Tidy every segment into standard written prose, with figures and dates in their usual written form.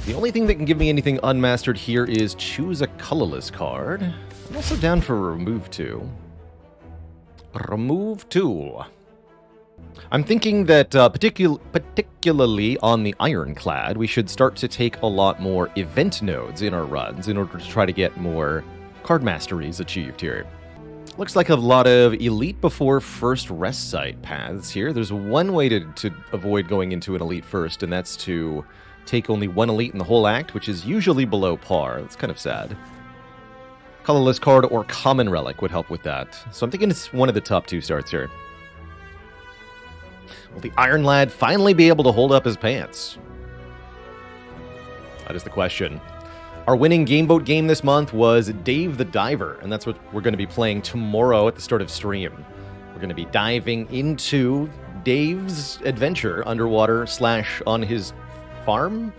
The only thing that can give me anything unmastered here is choose a colorless card. I'm also down for remove 2. Remove 2. I'm thinking that particularly on the Ironclad, we should start to take a lot more event nodes in our runs in order to try to get more card masteries achieved here. Looks like a lot of elite before first rest site paths here. There's one way to avoid going into an elite first, and that's to take only one elite in the whole act, which is usually below par. That's kind of sad. Colorless card or common relic would help with that. So I'm thinking it's one of the top 2 starts here. Will the Iron Lad finally be able to hold up his pants? That is the question. Our winning gameboat game this month was Dave the Diver, and that's what we're going to be playing tomorrow at the start of stream. We're going to be diving into Dave's adventure underwater / on his farm?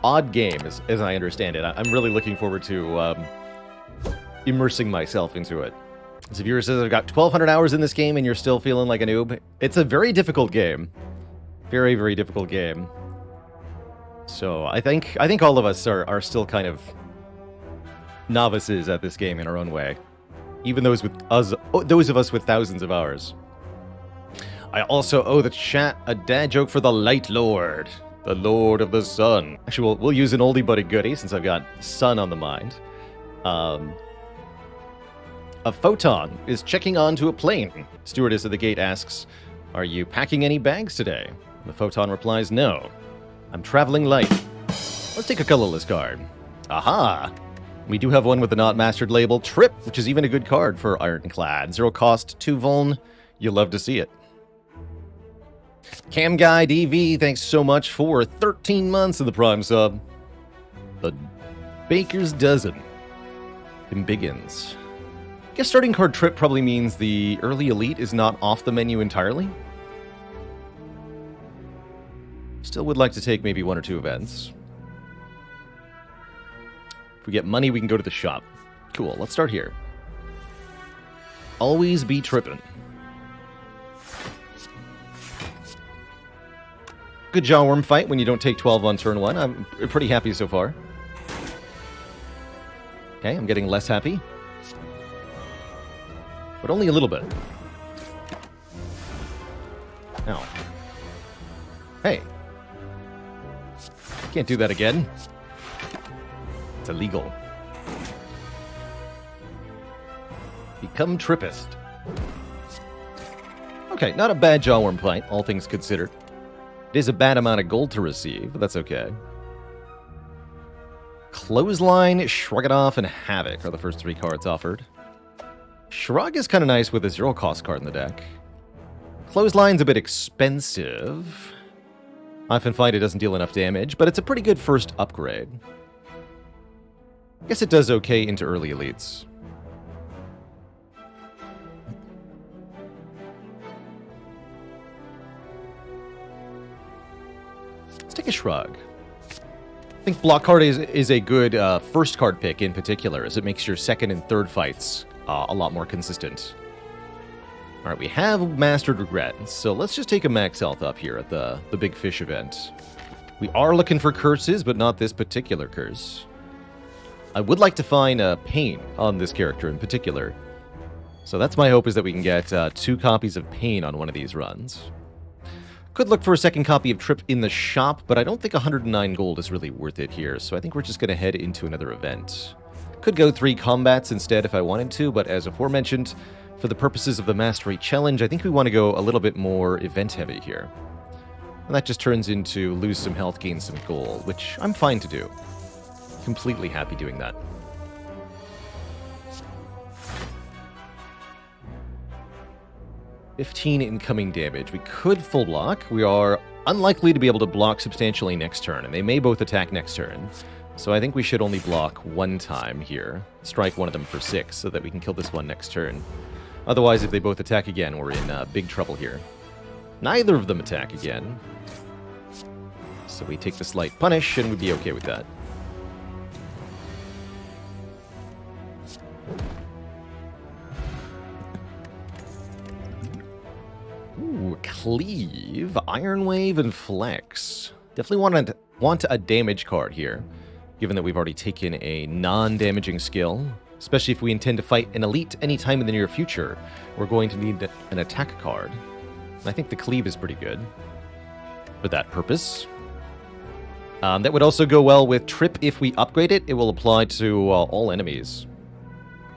Odd game, as I understand it. I'm really looking forward to immersing myself into it. This viewer says, I've got 1,200 hours in this game and you're still feeling like a noob. It's a very difficult game. Very, very difficult game. So I think all of us are still kind of novices at this game in our own way. Even those of us with thousands of hours. I also owe the chat a dad joke for the Light Lord. The Lord of the Sun. Actually, we'll use an oldie but a goodie since I've got sun on the mind. A photon is checking onto a plane. Stewardess at the gate asks, are you packing any bags today? The photon replies, no. I'm traveling light. Let's take a colorless card. Aha! We do have one with the not mastered label, Trip, which is even a good card for Ironclad. 0 cost, 2 vuln. You'll love to see it. Cam Guy DV, thanks so much for 13 months of the Prime sub. The Baker's Dozen. Biggins. I guess starting card Trip probably means the early elite is not off the menu entirely. Still would like to take maybe 1 or 2 events. If we get money, we can go to the shop. Cool, let's start here. Always be trippin'. Good Jawworm fight when you don't take 12 on turn 1. I'm pretty happy so far. Okay, I'm getting less happy. But only a little bit. Ow. Hey. Can't do that again. It's illegal. Become Trippist. Okay, not a bad Jawworm fight, all things considered. It is a bad amount of gold to receive, but that's okay. Clothesline, Shrug It Off, and Havoc are the first 3 cards offered. Shrug is kind of nice with a 0 cost card in the deck. Clothesline's a bit expensive. I often find it doesn't deal enough damage, but it's a pretty good first upgrade. I guess it does okay into early elites. Let's take a Shrug. I think Block Card is a good first card pick in particular, as it makes your second and third fights a lot more consistent. Alright, we have Mastered Regret, so let's just take a max health up here at the Big Fish event. We are looking for curses, but not this particular curse. I would like to find Pain on this character in particular. So that's my hope, is that we can get 2 copies of Pain on one of these runs. Could look for a second copy of Trip in the shop, but I don't think 109 gold is really worth it here, so I think we're just going to head into another event. Could go 3 combats instead if I wanted to, but as aforementioned, for the purposes of the Mastery Challenge, I think we want to go a little bit more event-heavy here. And that just turns into lose some health, gain some gold, which I'm fine to do. Completely happy doing that. $15 incoming damage. We could full block. We are unlikely to be able to block substantially next turn, and they may both attack next turn. So I think we should only block 1 time here. Strike one of them for 6 so that we can kill this one next turn. Otherwise, if they both attack again, we're in big trouble here. Neither of them attack again. So we take the slight punish, and we'd be okay with that. Ooh, Cleave, Iron Wave, and Flex. Definitely want a damage card here, given that we've already taken a non-damaging skill. Especially if we intend to fight an elite anytime in the near future, we're going to need an attack card. I think the cleave is pretty good for that purpose. That would also go well with Trip if we upgrade it. It will apply to all enemies.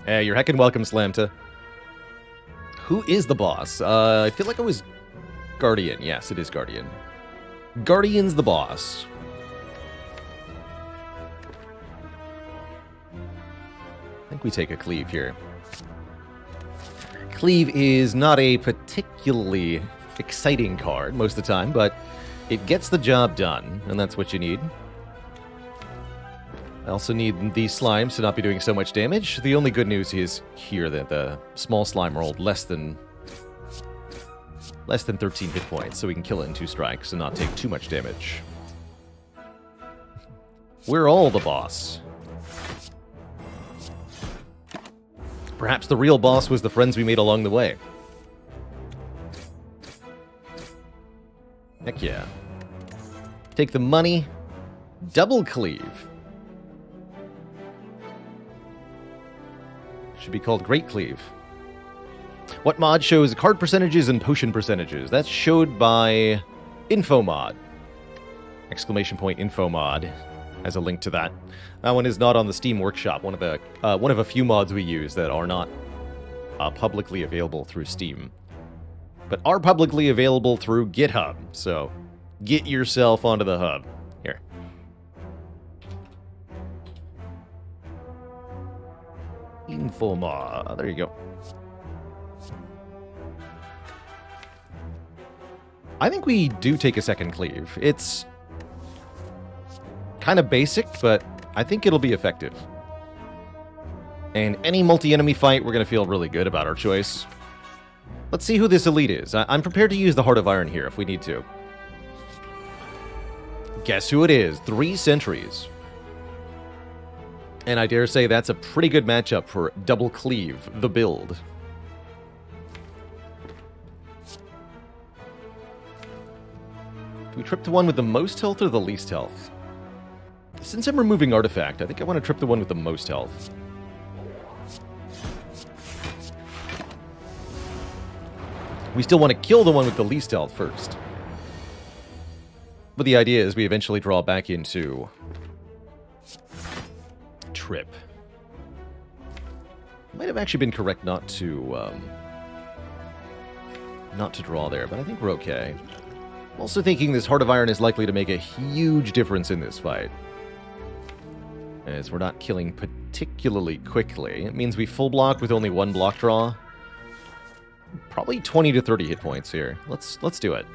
Hey, you're heckin' welcome, Slamta. Who is the boss? I feel like it was Guardian. Yes, it is Guardian. Guardian's the boss. I think we take a cleave here. Cleave is not a particularly exciting card most of the time, but it gets the job done, and that's what you need. I also need these slimes to not be doing so much damage. The only good news is here that the small slime rolled less than 13 hit points, so we can kill it in 2 strikes and not take too much damage. We're all the boss. Perhaps the real boss was the friends we made along the way. Heck yeah. Take the money. Double cleave. Should be called Great Cleave. What mod shows card percentages and potion percentages? That's showed by Info Mod. Exclamation point Info Mod has a link to that. That one is not on the Steam Workshop, one of a few mods we use that are not publicly available through Steam, but are publicly available through GitHub. So get yourself onto the hub. Here. Info Mod. There you go. I think we do take a second cleave. It's kind of basic, but I think it'll be effective. And any multi-enemy fight, we're going to feel really good about our choice. Let's see who this elite is. I'm prepared to use the Heart of Iron here if we need to. Guess who it is? 3 Sentries. And I dare say that's a pretty good matchup for Double Cleave, the build. Do we trip the one with the most health or the least health? Since I'm removing Artifact, I think I want to trip the one with the most health. We still want to kill the one with the least health first. But the idea is we eventually draw back into Trip. Might have actually been correct not to draw there, but I think we're okay. I'm also thinking this Heart of Iron is likely to make a huge difference in this fight, as we're not killing particularly quickly. It means we full block with only 1 block draw. Probably 20 to 30 hit points here. Let's do it.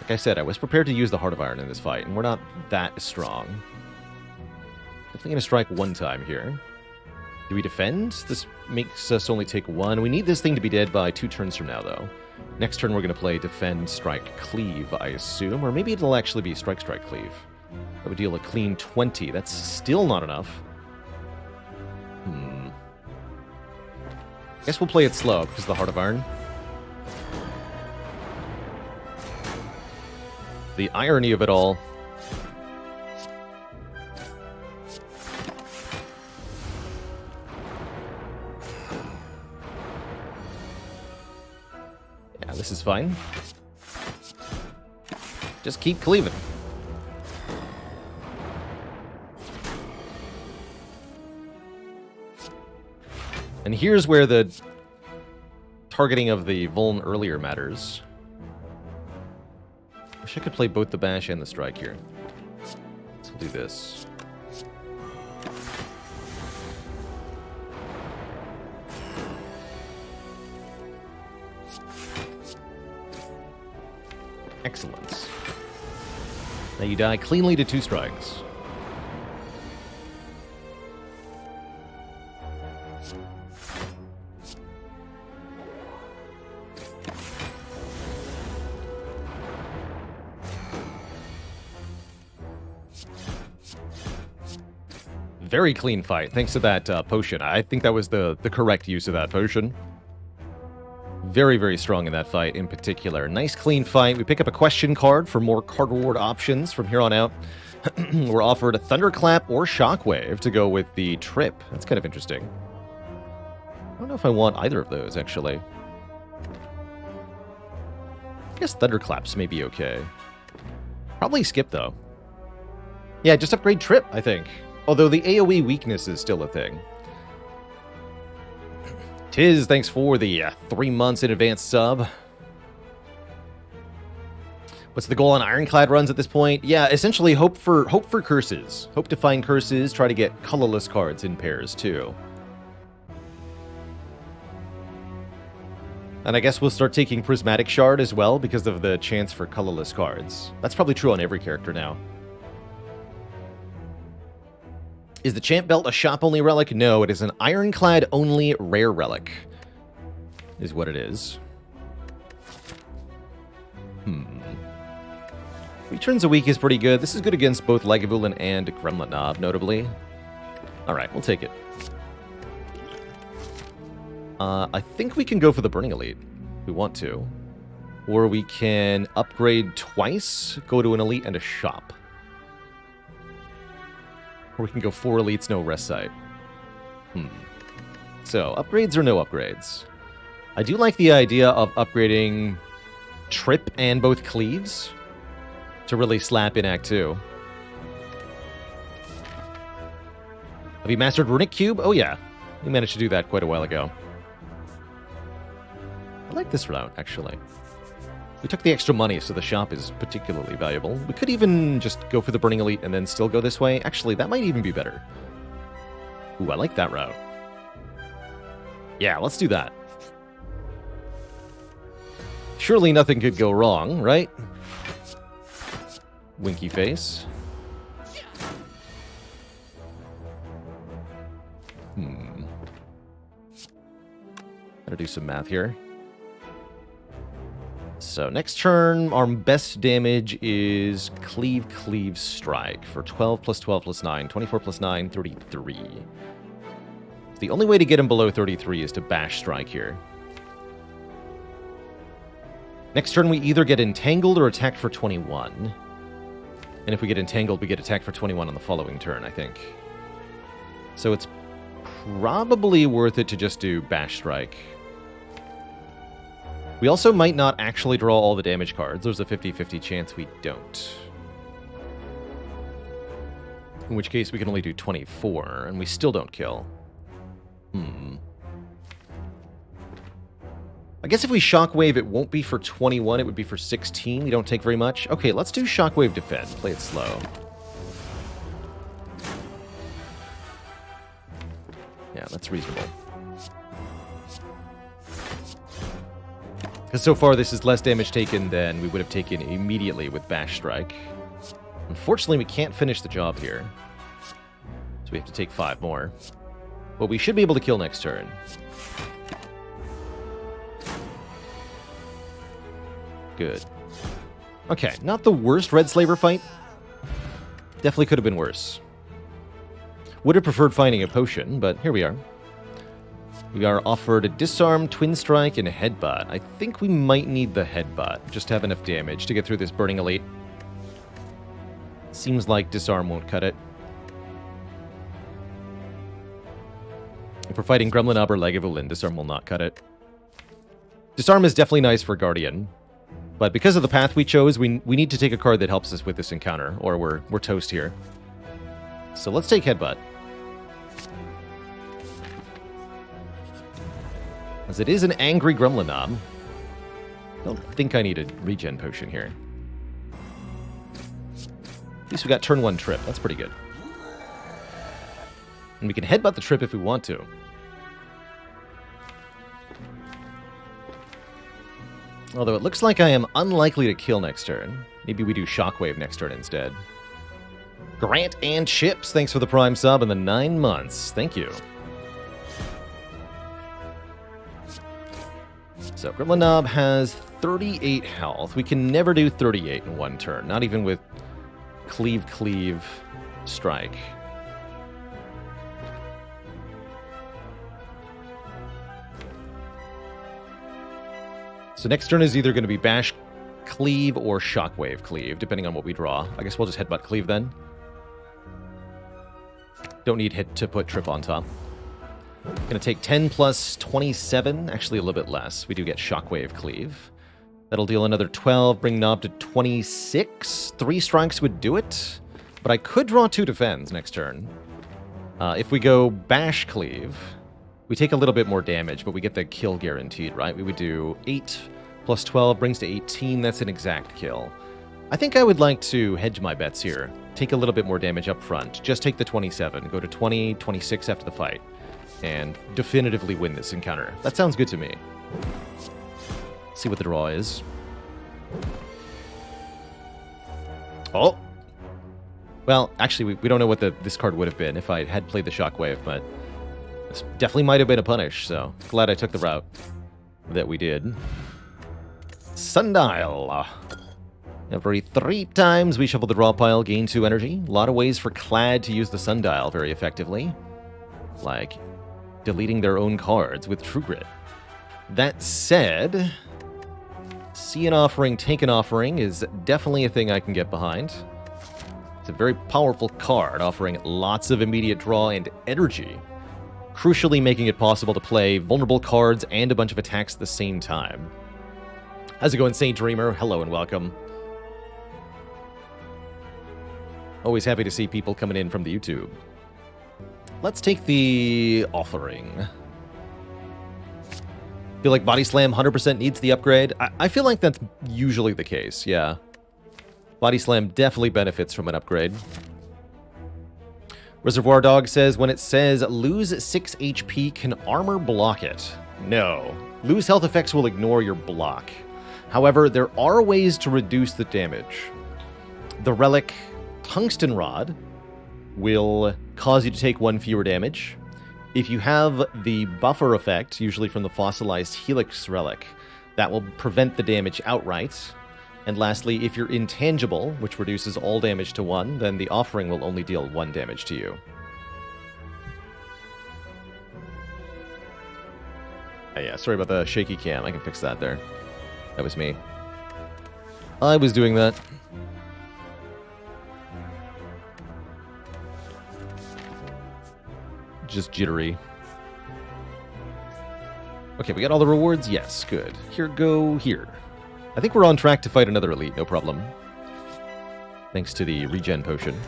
Like I said, I was prepared to use the Heart of Iron in this fight, and we're not that strong. Definitely gonna strike 1 time here. Do we defend? This makes us only take 1. We need this thing to be dead by 2 turns from now, though. Next turn we're gonna play Defend, Strike, Cleave, I assume. Or maybe it'll actually be Strike, Strike, Cleave. That would deal a clean 20. That's still not enough. Guess we'll play it slow because of the Heart of Iron. The irony of it all. Yeah, this is fine. Just keep cleaving. And here's where the targeting of the Vuln earlier matters. Wish I could play both the Bash and the Strike here. So we'll do this. Excellent. Now you die cleanly to 2 strikes. Very clean fight, thanks to that potion. I think that was the correct use of that potion. Very, very strong in that fight in particular. Nice, clean fight. We pick up a question card for more card reward options from here on out. We're offered a Thunderclap or Shockwave to go with the trip. That's kind of interesting. I don't know if I want either of those, actually. I guess Thunderclaps may be okay. Probably skip, though. Yeah, just upgrade Trip, I think. Although the AoE weakness is still a thing. Tiz, thanks for the 3 months in advance sub. What's the goal on Ironclad runs at this point? Yeah, essentially hope for curses. Hope to find curses, try to get colorless cards in pairs, too. And I guess we'll start taking Prismatic Shard as well because of the chance for colorless cards. That's probably true on every character now. Is the Champ Belt a shop-only relic? No, it is an Ironclad-only rare relic. Is what it is. 3 turns a week is pretty good. This is good against both Lagavulin and Gremlin Knob, notably. Alright, we'll take it. I think we can go for the Burning Elite, if we want to. Or we can upgrade twice, go to an Elite and a Shop. Or we can go 4 Elites, no Rest Site. So, upgrades or no upgrades? I do like the idea of upgrading Trip and both Cleaves to really slap in Act 2. Have you mastered Runic Cube? Oh yeah, we managed to do that quite a while ago. I like this route, actually. We took the extra money, so the shop is particularly valuable. We could even just go for the Burning Elite and then still go this way. Actually, that might even be better. Ooh, I like that route. Yeah, let's do that. Surely nothing could go wrong, right? Winky face. Gotta do some math here. So next turn, our best damage is Cleave, Cleave, Strike for 12 plus 12 plus 9, 24 plus 9, 33. The only way to get him below 33 is to Bash Strike here. Next turn, we either get Entangled or attacked for 21. And if we get Entangled, we get attacked for 21 on the following turn, I think. So it's probably worth it to just do Bash Strike. We also might not actually draw all the damage cards. There's a 50-50 chance we don't. In which case, we can only do 24, and we still don't kill. I guess if we Shockwave, it won't be for 21, it would be for 16. We don't take very much. Okay, let's do Shockwave Defend. Play it slow. Yeah, that's reasonable. Because so far this is less damage taken than we would have taken immediately with Bash Strike. Unfortunately, we can't finish the job here. So we have to take 5 more. But we should be able to kill next turn. Good. Okay, not the worst Red Slaver fight. Definitely could have been worse. Would have preferred finding a potion, but here we are. We are offered a Disarm, Twin Strike, and a Headbutt. I think we might need the Headbutt, just to have enough damage to get through this Burning Elite. Seems like Disarm won't cut it. If we're fighting Gremlin Ob or Lagavulin, Disarm will not cut it. Disarm is definitely nice for Guardian, but because of the path we chose, we need to take a card that helps us with this encounter, or we're toast here. So let's take Headbutt. As it is an angry Gremlin Knob. I don't think I need a regen potion here. At least we got turn 1 trip. That's pretty good. And we can Headbutt the trip if we want to. Although it looks like I am unlikely to kill next turn. Maybe we do Shockwave next turn instead. Grant and Chips, thanks for the Prime sub and the 9 months. Thank you. So, Gremlin Knob has 38 health. We can never do 38 in 1 turn, not even with Cleave, Cleave, Strike. So next turn is either going to be Bash Cleave or Shockwave Cleave, depending on what we draw. I guess we'll just Headbutt Cleave then. Don't need hit to put Trip on top. Going to take 10 plus 27, actually a little bit less. We do get Shockwave Cleave. That'll deal another 12, bring Knob to 26. 3 strikes would do it, but I could draw 2 defends next turn. If we go Bash Cleave, we take a little bit more damage, but we get the kill guaranteed, right? We would do 8 plus 12 brings to 18. That's an exact kill. I think I would like to hedge my bets here. Take a little bit more damage up front. Just take the 27. Go to 20, 26 after the fight. And definitively win this encounter. That sounds good to me. Let's see what the draw is. Oh! Well, actually, we don't know what this card would have been if I had played the Shockwave, but this definitely might have been a punish, so glad I took the route that we did. Sundial. Every 3 times we shuffle the draw pile, gain 2 energy. A lot of ways for Clad to use the Sundial very effectively. Like deleting their own cards with True Grit. That said, see an offering, take an offering is definitely a thing I can get behind. It's a very powerful card, offering lots of immediate draw and energy, crucially making it possible to play vulnerable cards and a bunch of attacks at the same time. How's it going, Saint Dreamer? Hello and welcome. Always happy to see people coming in from the YouTube. Let's take the offering. Feel like Body Slam 100% needs the upgrade. I feel like that's usually the case, yeah. Body Slam definitely benefits from an upgrade. Reservoir Dog says, when it says lose 6 HP, can armor block it? No. Lose health effects will ignore your block. However, there are ways to reduce the damage. The relic Tungsten Rod will cause you to take 1 fewer damage. If you have the buffer effect, usually from the fossilized Helix relic, that will prevent the damage outright. And lastly, if you're intangible, which reduces all damage to 1, then the offering will only deal 1 damage to you. Yeah, sorry about the shaky cam. I can fix that there. That was me. I was doing that. Just jittery. Okay, we got all the rewards? Yes, good. Here, go here. I think we're on track to fight another elite, no problem. Thanks to the regen potion.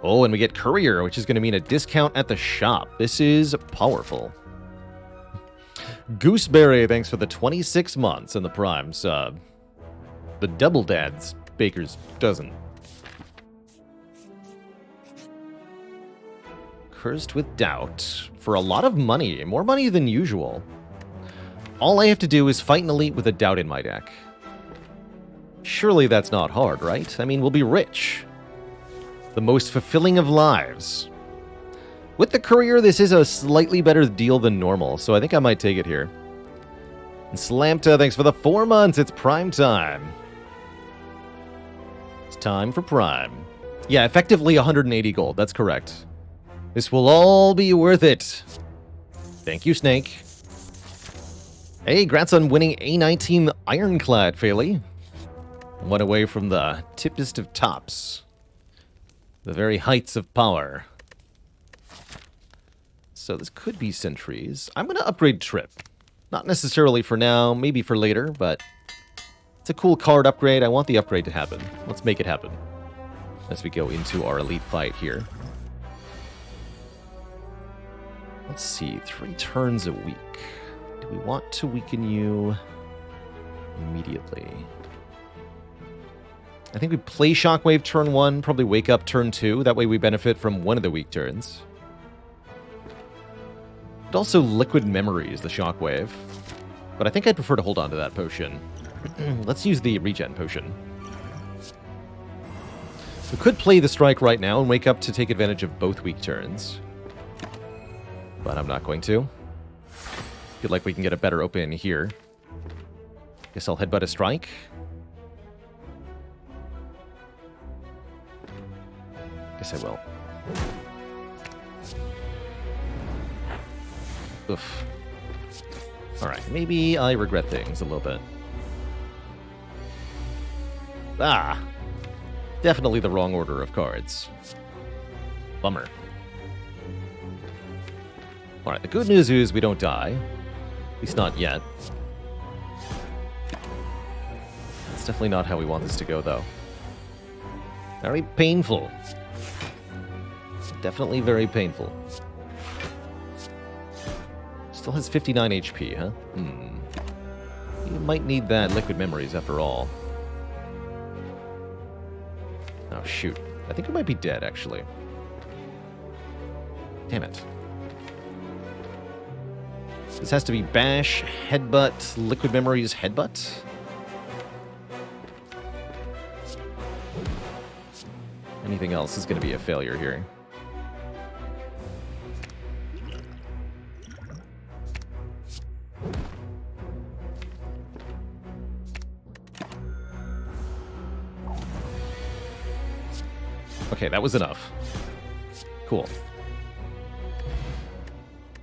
Oh, and we get courier, which is going to mean a discount at the shop. This is powerful. Gooseberry, thanks for the 26 months and the Prime sub. The Double Dad's Baker's dozen. Cursed with Doubt for a lot of money, more money than usual. All I have to do is fight an elite with a Doubt in my deck. Surely that's not hard, right? I mean, we'll be rich. The most fulfilling of lives. With the Courier, this is a slightly better deal than normal, so I think I might take it here. And Slamta, thanks for the 4 months. It's Prime time. It's time for Prime. Yeah, effectively 180 gold. That's correct. This will all be worth it. Thank you, Snake. Hey, congrats on winning A19 Ironclad, Fairley. 1 away from the tippest of tops. The very heights of power. So this could be Sentries. I'm going to upgrade Trip. Not necessarily for now, maybe for later, but it's a cool card upgrade. I want the upgrade to happen. Let's make it happen as we go into our elite fight here. Let's see, 3 turns a week. Do we want to weaken you immediately? I think we play Shockwave turn 1, probably Wake Up turn 2. That way we benefit from one of the weak turns. But also Liquid Memory is the Shockwave. But I think I'd prefer to hold on to that potion. Let's use the regen potion. We could play the Strike right now and Wake Up to take advantage of both weak turns. But I'm not going to. Feel like we can get a better open here. Guess I'll Headbutt a Strike. Guess I will. Oof. Alright, maybe I regret things a little bit. Ah, definitely the wrong order of cards. Bummer. Alright, the good news is we don't die. At least not yet. That's definitely not how we want this to go, though. Very painful. Definitely very painful. Still has 59 HP, huh? You might need that liquid memories after all. Oh, shoot. I think we might be dead, actually. Damn it. This has to be bash, headbutt, liquid memories, headbutt? Anything else is going to be a failure here. Okay, that was enough. Cool.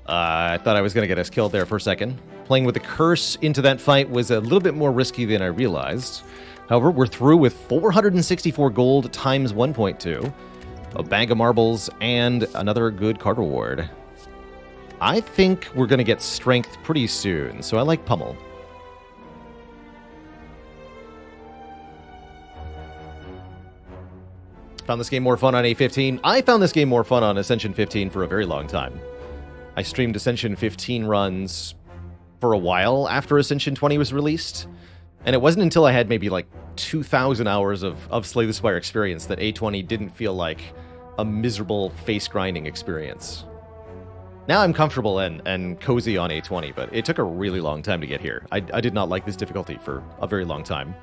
I thought I was going to get us killed there for a second. Playing with the curse into that fight was a little bit more risky than I realized. However, we're through with 464 gold times 1.2, a bag of marbles, and another good card reward. I think we're going to get strength pretty soon, so I like Pummel. Found this game more fun on A15. I found this game more fun on Ascension 15 for a very long time. I streamed Ascension 15 runs for a while after Ascension 20 was released, and it wasn't until I had maybe like 2,000 hours of Slay the Spire experience that A20 didn't feel like a miserable face-grinding experience. Now I'm comfortable and cozy on A20, but it took a really long time to get here. I did not like this difficulty for a very long time.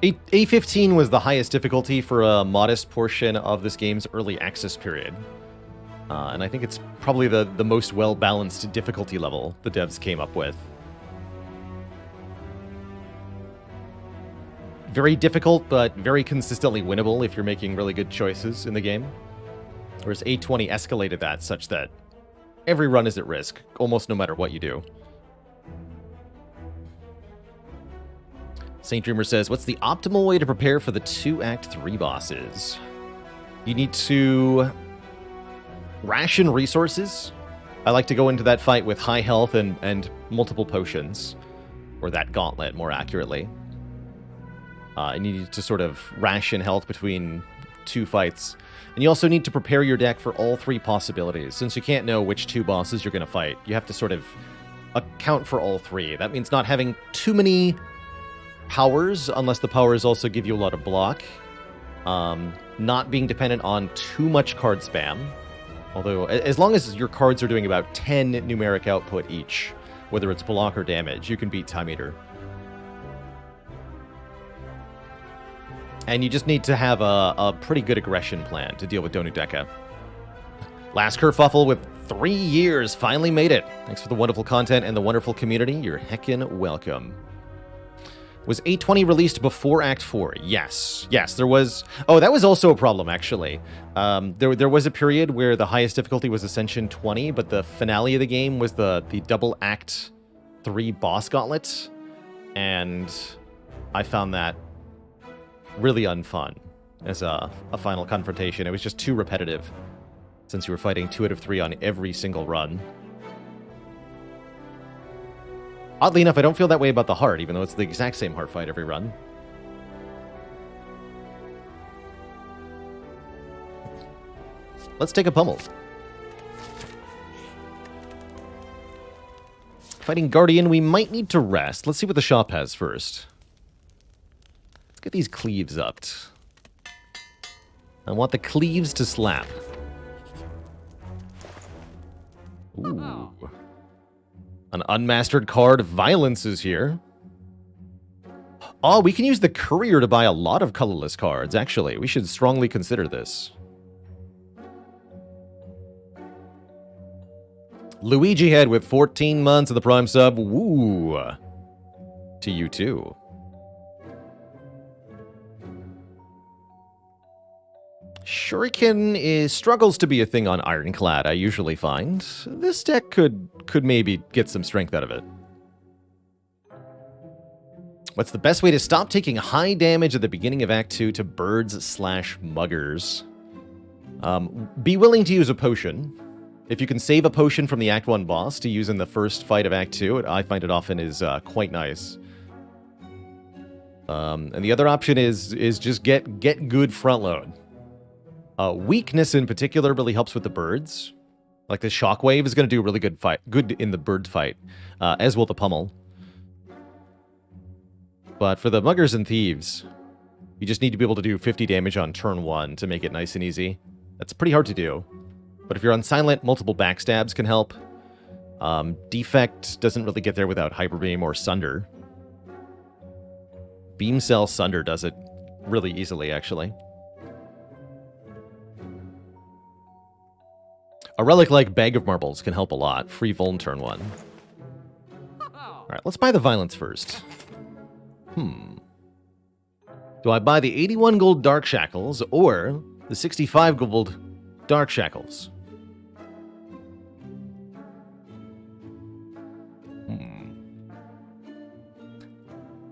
A15 was the highest difficulty for a modest portion of this game's early access period. And I think it's probably the most well-balanced difficulty level the devs came up with. Very difficult, but very consistently winnable if you're making really good choices in the game. Whereas A20 escalated that such that every run is at risk, almost no matter what you do. Saint Dreamer says, what's the optimal way to prepare for the 2 Act 3 bosses? You need to ration resources. I like to go into that fight with high health and multiple potions. Or that gauntlet, more accurately. And you need to sort of ration health between 2 fights. And you also need to prepare your deck for all 3 possibilities. Since you can't know which 2 bosses you're going to fight, you have to sort of account for all 3. That means not having too many powers, unless the powers also give you a lot of block. Not being dependent on too much card spam. Although, as long as your cards are doing about 10 numeric output each, whether it's block or damage, you can beat Time Eater. And you just need to have a pretty good aggression plan to deal with Donudeka. Last Kerfuffle with 3 years finally made it. Thanks for the wonderful content and the wonderful community. You're heckin' welcome. Was A20 released before Act 4? Yes. Yes, there was... Oh, that was also a problem, actually. There was a period where the highest difficulty was Ascension 20, but the finale of the game was the double Act 3 boss gauntlet. And I found that really unfun as a final confrontation. It was just too repetitive, since you were fighting 2 out of 3 on every single run. Oddly enough, I don't feel that way about the heart, even though it's the exact same heart fight every run. Let's take a pummel. Fighting Guardian, we might need to rest. Let's see what the shop has first. Let's get these cleaves up. I want the cleaves to slap. Ooh. An unmastered card, Violence, is here. Oh, we can use the Courier to buy a lot of colorless cards, actually. We should strongly consider this. Luigi Head with 14 months of the Prime sub. Woo! To you, too. Shuriken struggles to be a thing on Ironclad, I usually find. This deck could maybe get some strength out of it. What's the best way to stop taking high damage at the beginning of Act 2 to birds/muggers? Be willing to use a potion. If you can save a potion from the Act 1 boss to use in the first fight of Act 2, I find it often is quite nice. And the other option is just get good front load. Weakness in particular really helps with the birds. Like the shockwave is going to do a really good in the bird fight, as will the pummel. But for the muggers and thieves, you just need to be able to do 50 damage on turn 1 to make it nice and easy. That's pretty hard to do. But if you're on silent, multiple backstabs can help. Defect doesn't really get there without Hyper Beam or Sunder. Beam Cell Sunder does it really easily, actually. A relic like Bag of Marbles can help a lot. Free Vuln turn 1. Alright, let's buy the Violence first. Do I buy the 81 gold Dark Shackles or the 65 gold Dark Shackles? I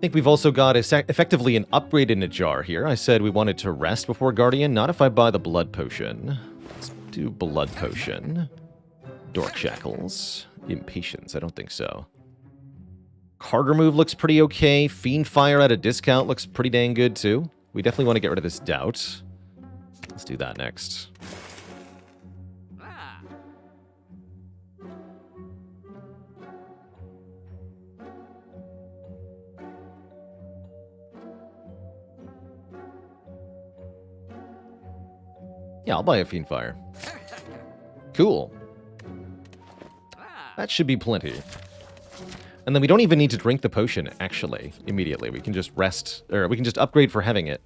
think we've also got effectively an upgrade in a jar here. I said we wanted to rest before Guardian, not if I buy the Blood Potion. Let's do Blood Potion. Dark Shackles. Impatience, I don't think so. Carter move looks pretty okay. Fiend Fire at a discount looks pretty dang good, too. We definitely want to get rid of this Doubt. Let's do that next. Yeah, I'll buy a Fiend Fire. Cool. That should be plenty. And then we don't even need to drink the potion, actually, immediately. We can just rest, or we can just upgrade for having it.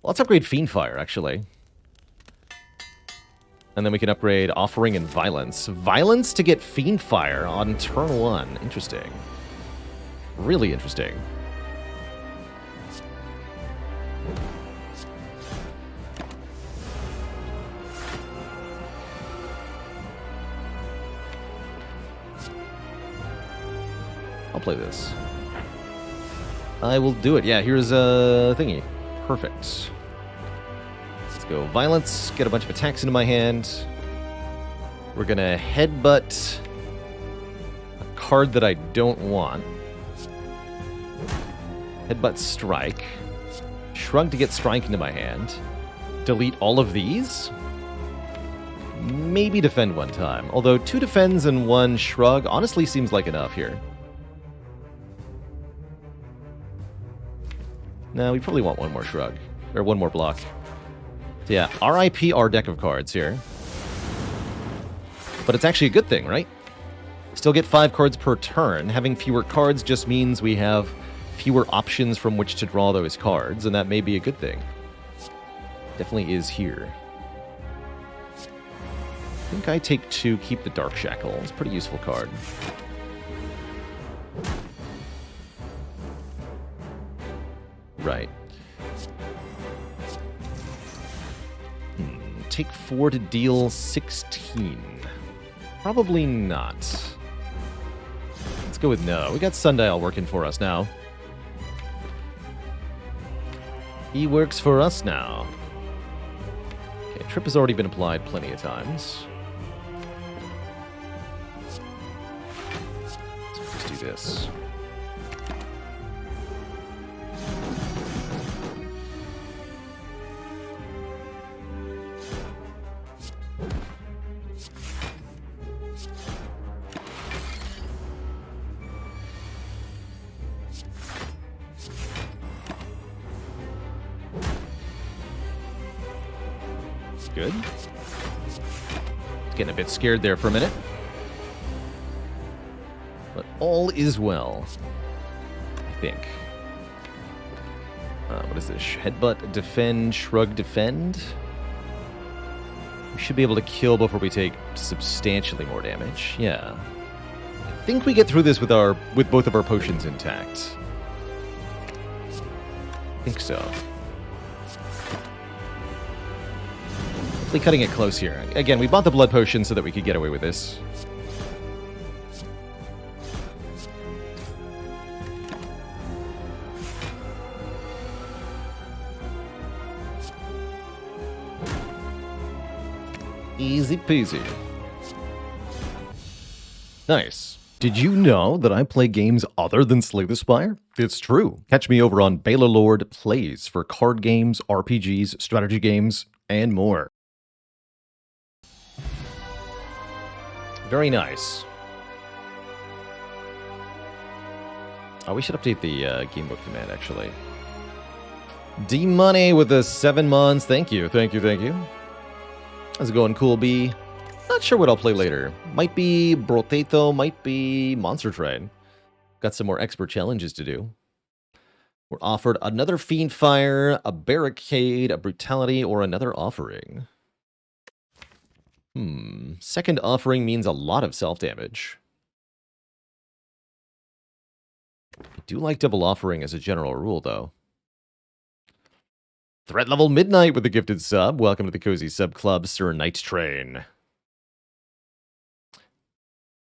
Well, let's upgrade Fiend Fire, actually. And then we can upgrade Offering and Violence. Violence to get Fiend Fire on turn 1. Interesting. Really interesting. I'll play this. I will do it. Yeah, here's a thingy. Perfect. Let's go Violence. Get a bunch of attacks into my hand. We're going to headbutt a card that I don't want. Headbutt Strike. Shrug to get Strike into my hand. Delete all of these. Maybe defend one time. Although 2 defends and 1 Shrug honestly seems like enough here. No, we probably want 1 more Shrug. Or 1 more block. So yeah, RIP our deck of cards here. But it's actually a good thing, right? Still get 5 cards per turn. Having fewer cards just means we have fewer options from which to draw those cards, and that may be a good thing. Definitely is here. I think I take 2, keep the Dark Shackle. It's a pretty useful card. Right. Take 4 to deal 16. Probably not. Let's go with no. We got Sundial working for us now. He works for us now. Okay, Trip has already been applied plenty of times. So let's do this. Good. Getting a bit scared there for a minute. But all is well, I think. What is this? Headbutt, defend, shrug, defend. We should be able to kill before we take substantially more damage. Yeah. I think we get through this with both of our potions intact. I think so. Definitely cutting it close here. Again, we bought the blood potion so that we could get away with this. Easy peasy. Nice. Did you know that I play games other than Slay the Spire? It's true. Catch me over on Baalorlord Plays for card games, RPGs, strategy games, and more. Very nice. Oh, we should update the gamebook command, actually. D-Money with the 7 months. Thank you, thank you, thank you. How's it going, Cool B? Not sure what I'll play later. Might be Brotato, might be Monster Train. Got some more expert challenges to do. We're offered another Fiend Fire, a Barricade, a Brutality, or another Offering. Second Offering means a lot of self-damage. I do like double Offering as a general rule, though. Threat Level Midnight with a gifted sub. Welcome to the Cozy Sub Club, Sir Night Train.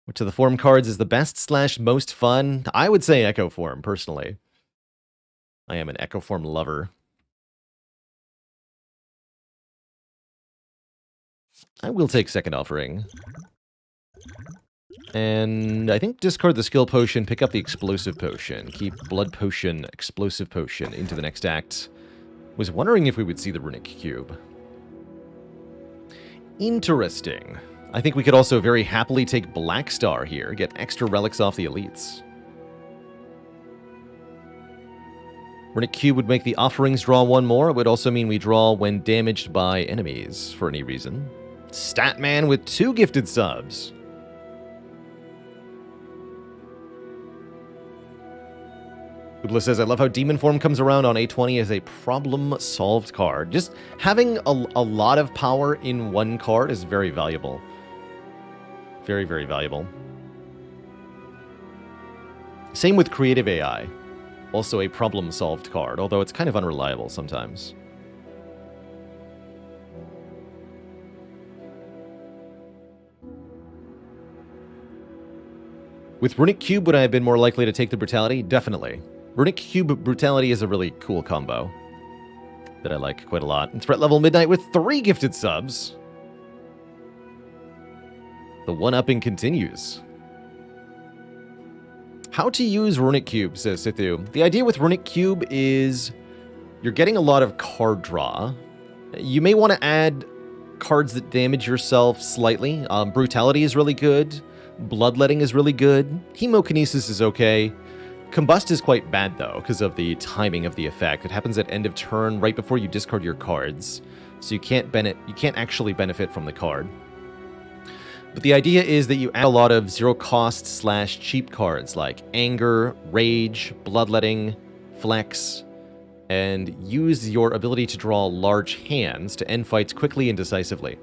Which of the form cards is the best / most fun? I would say Echo Form, personally. I am an Echo Form lover. I will take Second Offering. And I think discard the Skill Potion, pick up the Explosive Potion. Keep Blood Potion, Explosive Potion into the next act. Was wondering if we would see the Runic Cube. Interesting. I think we could also very happily take Black Star here, get extra relics off the elites. Runic Cube would make the offerings draw one more. It would also mean we draw when damaged by enemies for any reason. Statman with 2 gifted subs. Oobla says, I love how Demon Form comes around on A20 as a problem-solved card. Just having a lot of power in one card is very valuable. Very, very valuable. Same with Creative AI. Also a problem-solved card, although it's kind of unreliable sometimes. With Runic Cube, would I have been more likely to take the Brutality? Definitely. Runic Cube Brutality is a really cool combo that I like quite a lot. And Threat Level Midnight with 3 gifted subs. The one-upping continues. How to use Runic Cube, says Sithu. The idea with Runic Cube is you're getting a lot of card draw. You may want to add cards that damage yourself slightly. Brutality is really good. Bloodletting is really good. Hemokinesis is okay. Combust is quite bad, though, because of the timing of the effect. It happens at end of turn, right before you discard your cards. So you can't actually benefit from the card. But the idea is that you add a lot of zero-cost / cheap cards like Anger, Rage, Bloodletting, Flex, and use your ability to draw large hands to end fights quickly and decisively.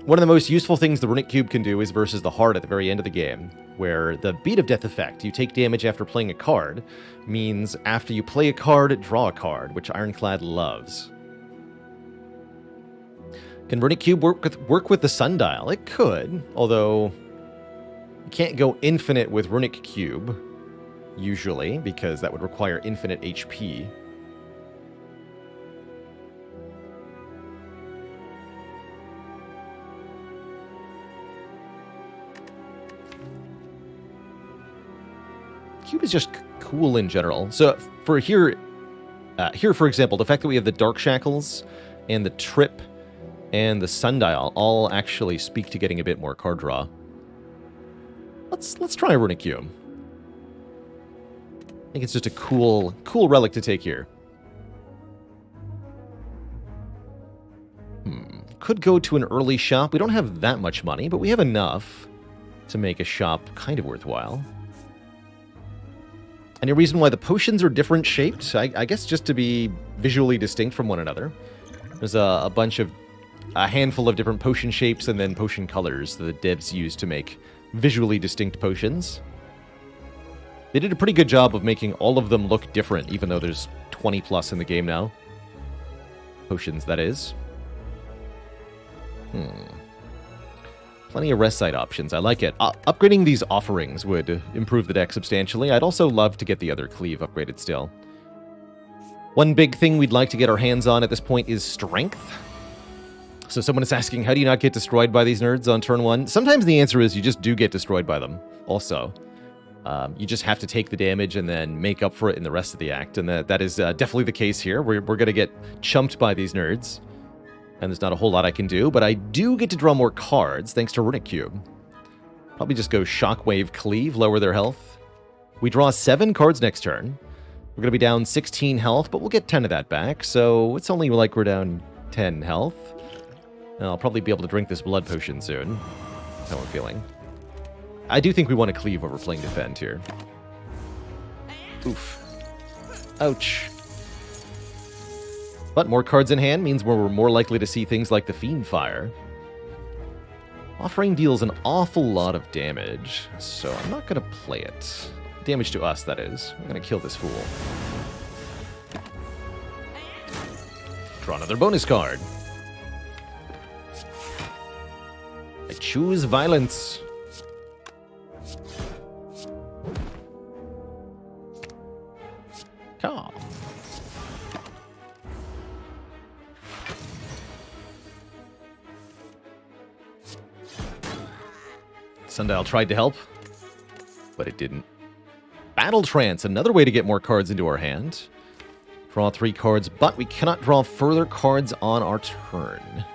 One of the most useful things the Runic Cube can do is versus the Heart at the very end of the game, where the Beat of Death effect, you take damage after playing a card, means after you play a card, draw a card, which Ironclad loves. Can Runic Cube work with the Sundial? It could, although you can't go infinite with Runic Cube, usually, because that would require infinite HP. Cube is just cool in general. So for here, for example, the fact that we have the Dark Shackles and the Trip and the Sundial all actually speak to getting a bit more card draw. Let's try a Runic Cube. I think it's just a cool relic to take here. Could go to an early shop. We don't have that much money, but we have enough to make a shop kind of worthwhile. Any reason why the potions are different shaped? I guess just to be visually distinct from one another. There's a handful of different potion shapes and then potion colors that the devs use to make visually distinct potions. They did a pretty good job of making all of them look different, even though there's 20 plus in the game now. Potions, that is. Plenty of rest site options. I like it. Upgrading these offerings would improve the deck substantially. I'd also love to get the other cleave upgraded still. One big thing we'd like to get our hands on at this point is strength. So someone is asking, how do you not get destroyed by these nerds on turn 1? Sometimes the answer is you just do get destroyed by them, also. You just have to take the damage and then make up for it in the rest of the act, and that is definitely the case here. We're going to get chumped by these nerds, and there's not a whole lot I can do, but I do get to draw more cards thanks to Runic Cube. Probably just go Shockwave Cleave, lower their health. We draw 7 cards next turn. We're going to be down 16 health, but we'll get 10 of that back, so it's only like we're down 10 health. And I'll probably be able to drink this blood potion soon. That's how I'm feeling. I do think we want to cleave over playing defend here. Oof. Ouch. But more cards in hand means we're more likely to see things like the Fiend Fire. Offering deals an awful lot of damage, so I'm not going to play it. Damage to us, that is. I'm going to kill this fool. Draw another bonus card. I choose violence. Calm. Sundial tried to help, but it didn't. Battle Trance, another way to get more cards into our hand. Draw 3 cards, but we cannot draw further cards on our turn.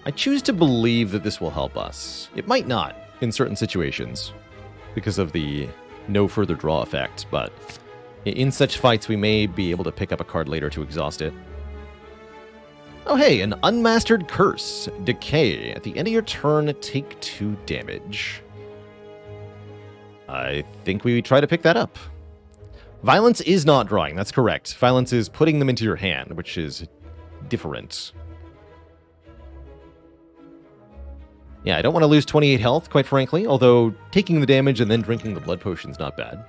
I choose to believe that this will help us. It might not in certain situations because of the no further draw effect, but in such fights we may be able to pick up a card later to exhaust it. Oh hey, an Unmastered Curse. Decay. At the end of your turn, take 2 damage. I think we try to pick that up. Violence is not drawing, that's correct. Violence is putting them into your hand, which is different. Yeah, I don't want to lose 28 health, quite frankly, although taking the damage and then drinking the blood potion's not bad.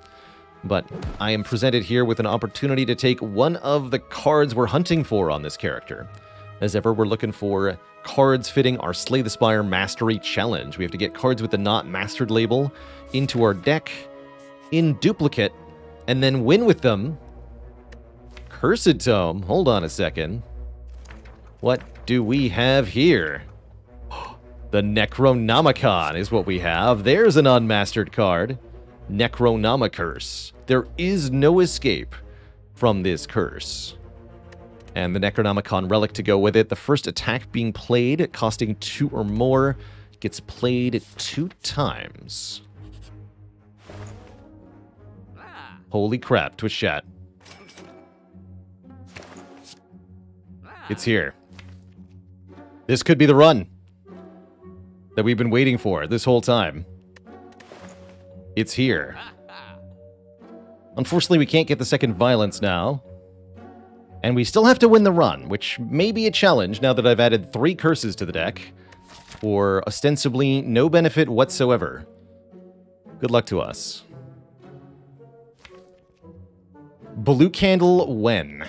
But I am presented here with an opportunity to take one of the cards we're hunting for on this character. As ever, we're looking for cards fitting our Slay the Spire Mastery Challenge. We have to get cards with the Not Mastered label into our deck in duplicate, and then win with them. Cursed Tome. Hold on a second. What do we have here? The Necronomicon is what we have. There's an unmastered card. Necronomicurse. There is no escape from this curse. And the Necronomicon relic to go with it. The first attack being played, costing 2 or more, gets played 2 times. Holy crap, Twitch chat. It's here. This could be the run that we've been waiting for this whole time. It's here. Unfortunately, we can't get the second violence now. And we still have to win the run, which may be a challenge now that I've added 3 curses to the deck for ostensibly no benefit whatsoever. Good luck to us. Blue Candle when?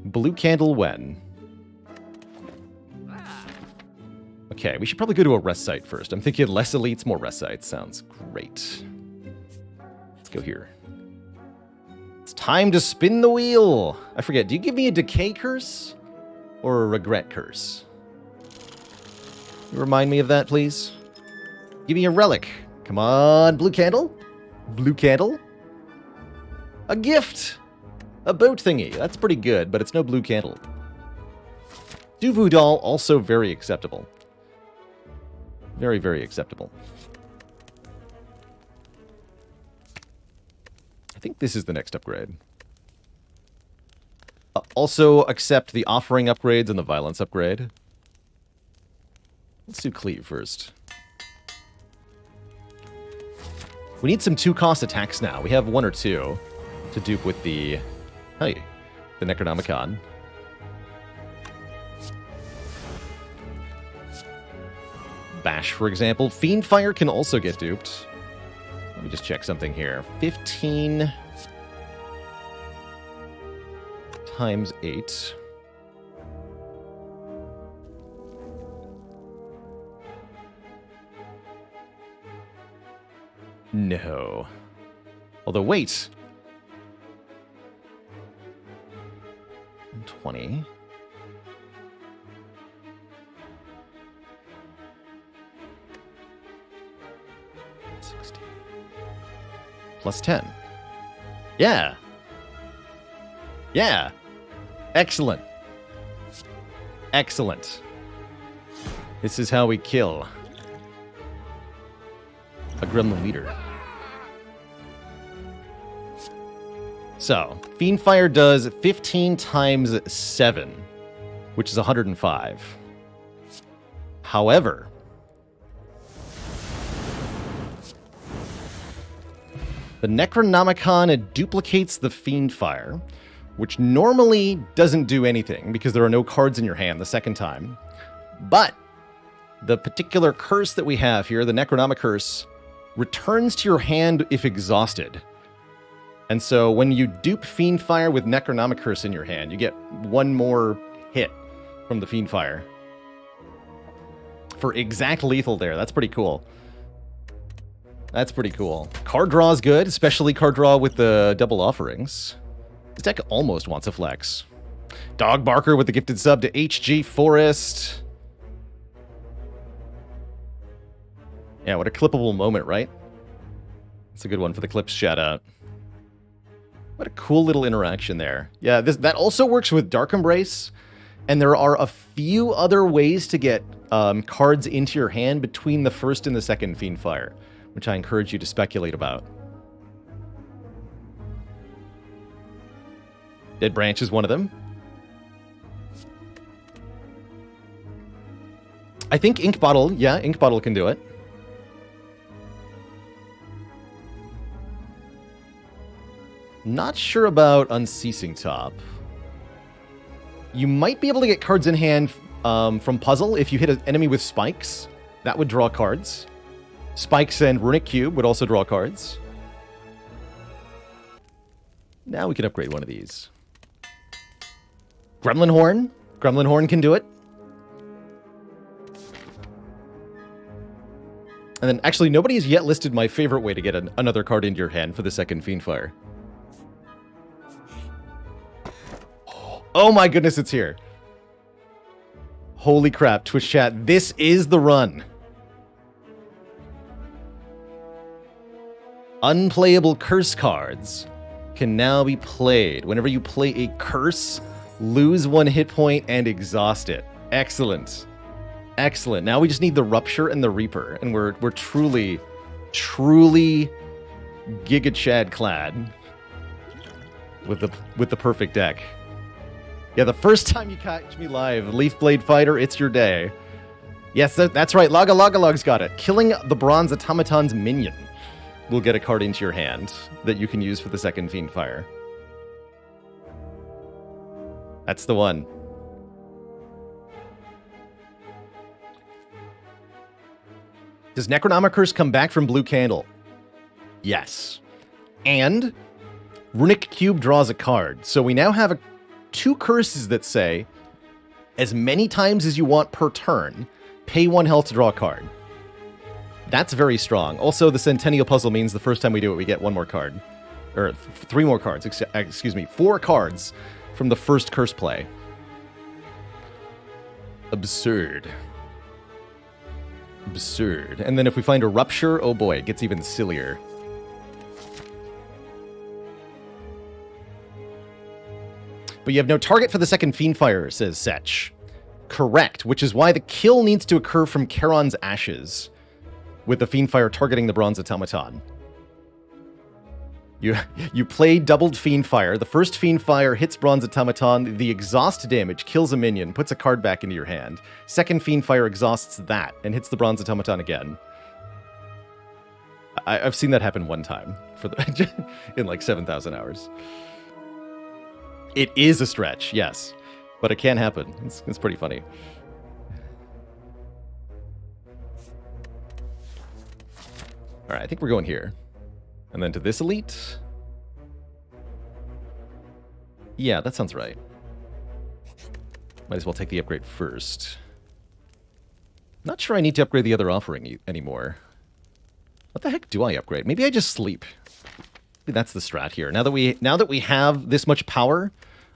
Blue Candle when? Okay, we should probably go to a rest site first. I'm thinking less elites, more rest sites. Sounds great. Let's go here. It's time to spin the wheel. I forget, do you give me a decay curse or a regret curse? You remind me of that, please? Give me a relic. Come on, blue candle. Blue candle. A gift. A boat thingy. That's pretty good, but it's no blue candle. Duvu doll, also very acceptable. Very, very acceptable. I think this is the next upgrade. Also accept the offering upgrades and the violence upgrade. Let's do cleave first. We need some 2-cost attacks now. We have 1 or 2 to dupe with the... Hey, the Necronomicon. Bash, for example. Fiend Fire can also get duped. Let me just check something here. 15 times 8. No. Although, wait. 20. Plus 10. Yeah. Yeah. Excellent. Excellent. This is how we kill a gremlin leader. So, Fiendfire does 15 times 7, which is 105. However, the Necronomicon duplicates the Fiendfire, which normally doesn't do anything because there are no cards in your hand the second time. But the particular curse that we have here, the Necronomic Curse, returns to your hand if exhausted. And so when you dupe Fiendfire with Necronomic Curse in your hand, you get one more hit from the Fiendfire. For exact lethal there. That's pretty cool. That's pretty cool. Card draw is good, especially card draw with the double offerings. This deck almost wants a flex. Dog Barker with the gifted sub to HG Forest. Yeah, what a clippable moment, right? That's a good one for the clips shout out. What a cool little interaction there. Yeah, that also works with Dark Embrace, and there are a few other ways to get cards into your hand between the first and the second Fiendfire, which I encourage you to speculate about. Dead Branch is one of them. I think Ink Bottle, yeah, Ink Bottle can do it. Not sure about Unceasing Top. You might be able to get cards in hand from Puzzle if you hit an enemy with spikes. That would draw cards. Spikes and Runic Cube would also draw cards. Now we can upgrade one of these. Gremlin Horn. Gremlin Horn can do it. And then, actually, nobody has yet listed my favorite way to get another card into your hand for the second Fiendfire. Oh my goodness, it's here. Holy crap, Twitch chat. This is the run. Unplayable curse cards can now be played. Whenever you play a curse, lose 1 hit point and exhaust it. Excellent. Excellent. Now we just need the Rupture and the Reaper, and we're truly, truly Giga Chad clad with the perfect deck. Yeah, the first time you catch me live, Leafblade Fighter, it's your day. Yes, that's right. Log's got it. Killing the Bronze Automaton's minion will get a card into your hand that you can use for the second Fiendfire. That's the one. Does Necronomic Curse come back from Blue Candle? Yes. And Runic Cube draws a card. So we now have 2 curses that say, as many times as you want per turn, pay 1 health to draw a card. That's very strong. Also, the Centennial Puzzle means the first time we do it, we get 1 more card. Or 3 more cards, excuse me, 4 cards from the first curse play. Absurd. Absurd. And then if we find a Rupture, oh boy, it gets even sillier. But you have no target for the second Fiendfire, says Setch. Correct, which is why the kill needs to occur from Charon's Ashes, with the Fiendfire targeting the Bronze Automaton. You play doubled Fiendfire. The first Fiendfire hits Bronze Automaton. The exhaust damage kills a minion, puts a card back into your hand. Second Fiendfire exhausts that and hits the Bronze Automaton again. I've seen that happen 1 time in like 7,000 hours. It is a stretch, yes, but it can happen. It's pretty funny. All right, I think we're going here. And then to this elite. Yeah, that sounds right. Might as well take the upgrade first. Not sure I need to upgrade the other offering anymore. What the heck do I upgrade? Maybe I just sleep. Maybe that's the strat here. Now that we have this much power,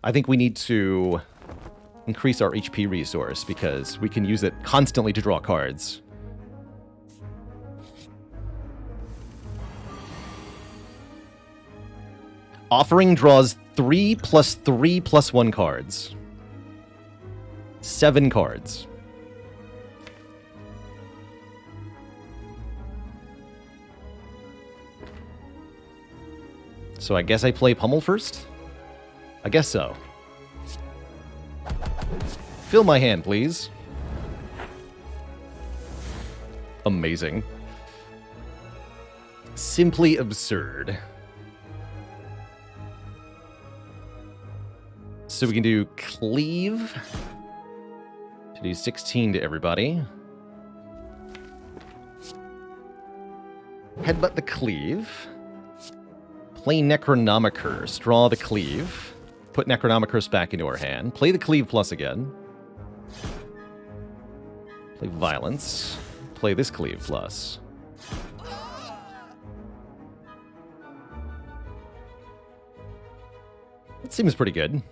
I think we need to increase our HP resource because we can use it constantly to draw cards. Offering draws 3 plus 3 plus 1 cards. 7 cards. So I guess I play Pummel first? I guess so. Fill my hand, please. Amazing. Simply absurd. So we can do Cleave. To do 16 to everybody. Headbutt the Cleave. Play Necronomicurse. Draw the Cleave. Put Necronomicurse back into our hand. Play the Cleave plus again. Play Violence. Play this Cleave plus. That seems pretty good.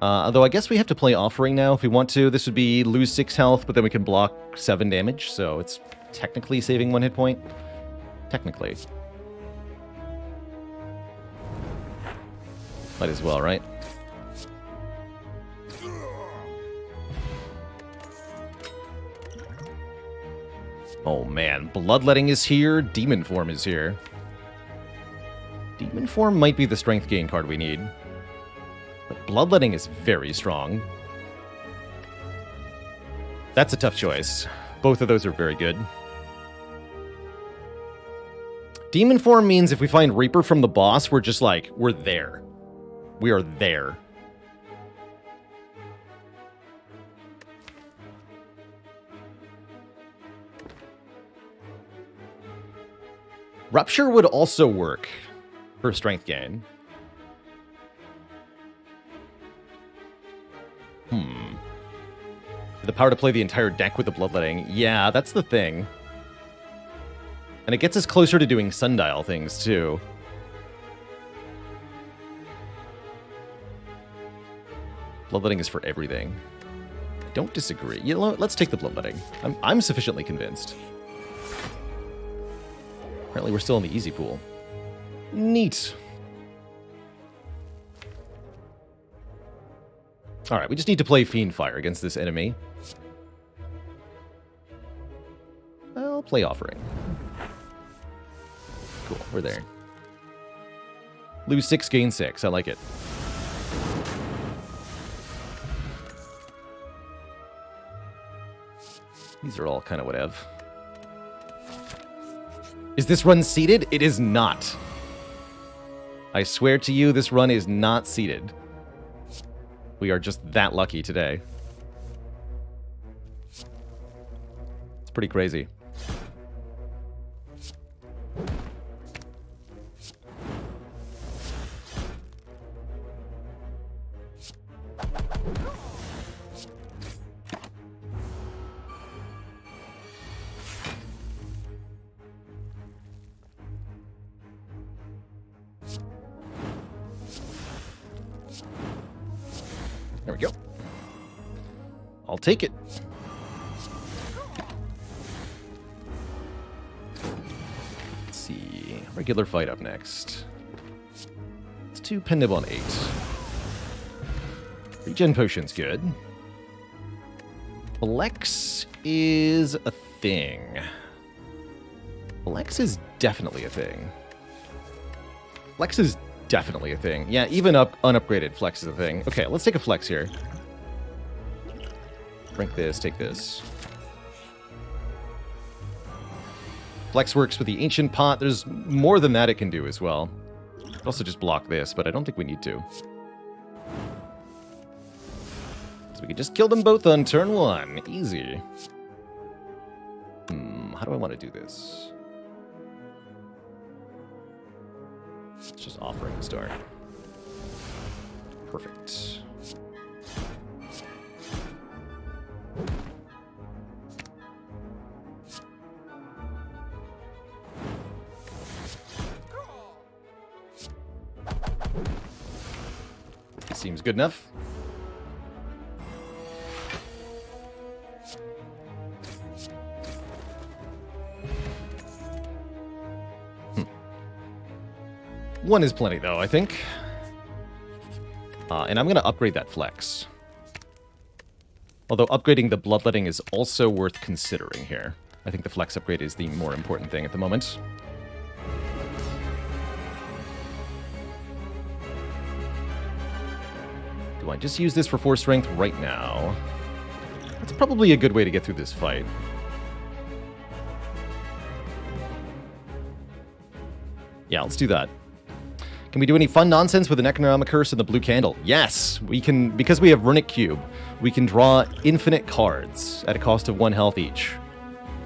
Although I guess we have to play Offering now if we want to. This would be lose 6 health, but then we can block 7 damage, so it's technically saving 1 hit point. Technically. Might as well, right? Oh man, Bloodletting is here, Demon Form is here. Demon Form might be the strength gain card we need. But Bloodletting is very strong. That's a tough choice. Both of those are very good. Demon Form means if we find Reaper from the boss, we're just like, we're there. We are there. Rupture would also work for strength gain. The power to play the entire deck with the Bloodletting. Yeah, that's the thing. And it gets us closer to doing Sundial things, too. Bloodletting is for everything. I don't disagree. You know, let's take the Bloodletting. I'm sufficiently convinced. Apparently we're still in the easy pool. Neat. Alright, we just need to play Fiendfire against this enemy. I'll play Offering. Cool, we're there. Lose 6, gain 6. I like it. These are all kind of whatever. Is this run seeded? It is not. I swear to you, this run is not seeded. We are just that lucky today. It's pretty crazy. There we go. I'll take it. Let's see. Regular fight up next. Let's do Pendib on 8. Regen potion's good. Flex is a thing. Flex is definitely a thing. Flex is definitely a thing. Yeah, even unupgraded Flex is a thing. Okay, let's take a Flex here. Rank this, take this. Flex works with the Ancient Pot. There's more than that it can do as well. Also just block this, but I don't think we need to. So we can just kill them both on turn 1. Easy. How do I want to do this? Let's just Offering to start. Perfect. Seems good enough. One is plenty, though, I think. And I'm going to upgrade that flex. Although upgrading the bloodletting is also worth considering here. I think the flex upgrade is the more important thing at the moment. Do I just use this for 4 strength right now? That's probably a good way to get through this fight. Yeah, let's do that. Can we do any fun nonsense with the Necronomicurse and the blue candle? Yes! We can, because we have Runic Cube, we can draw infinite cards at a cost of 1 health each.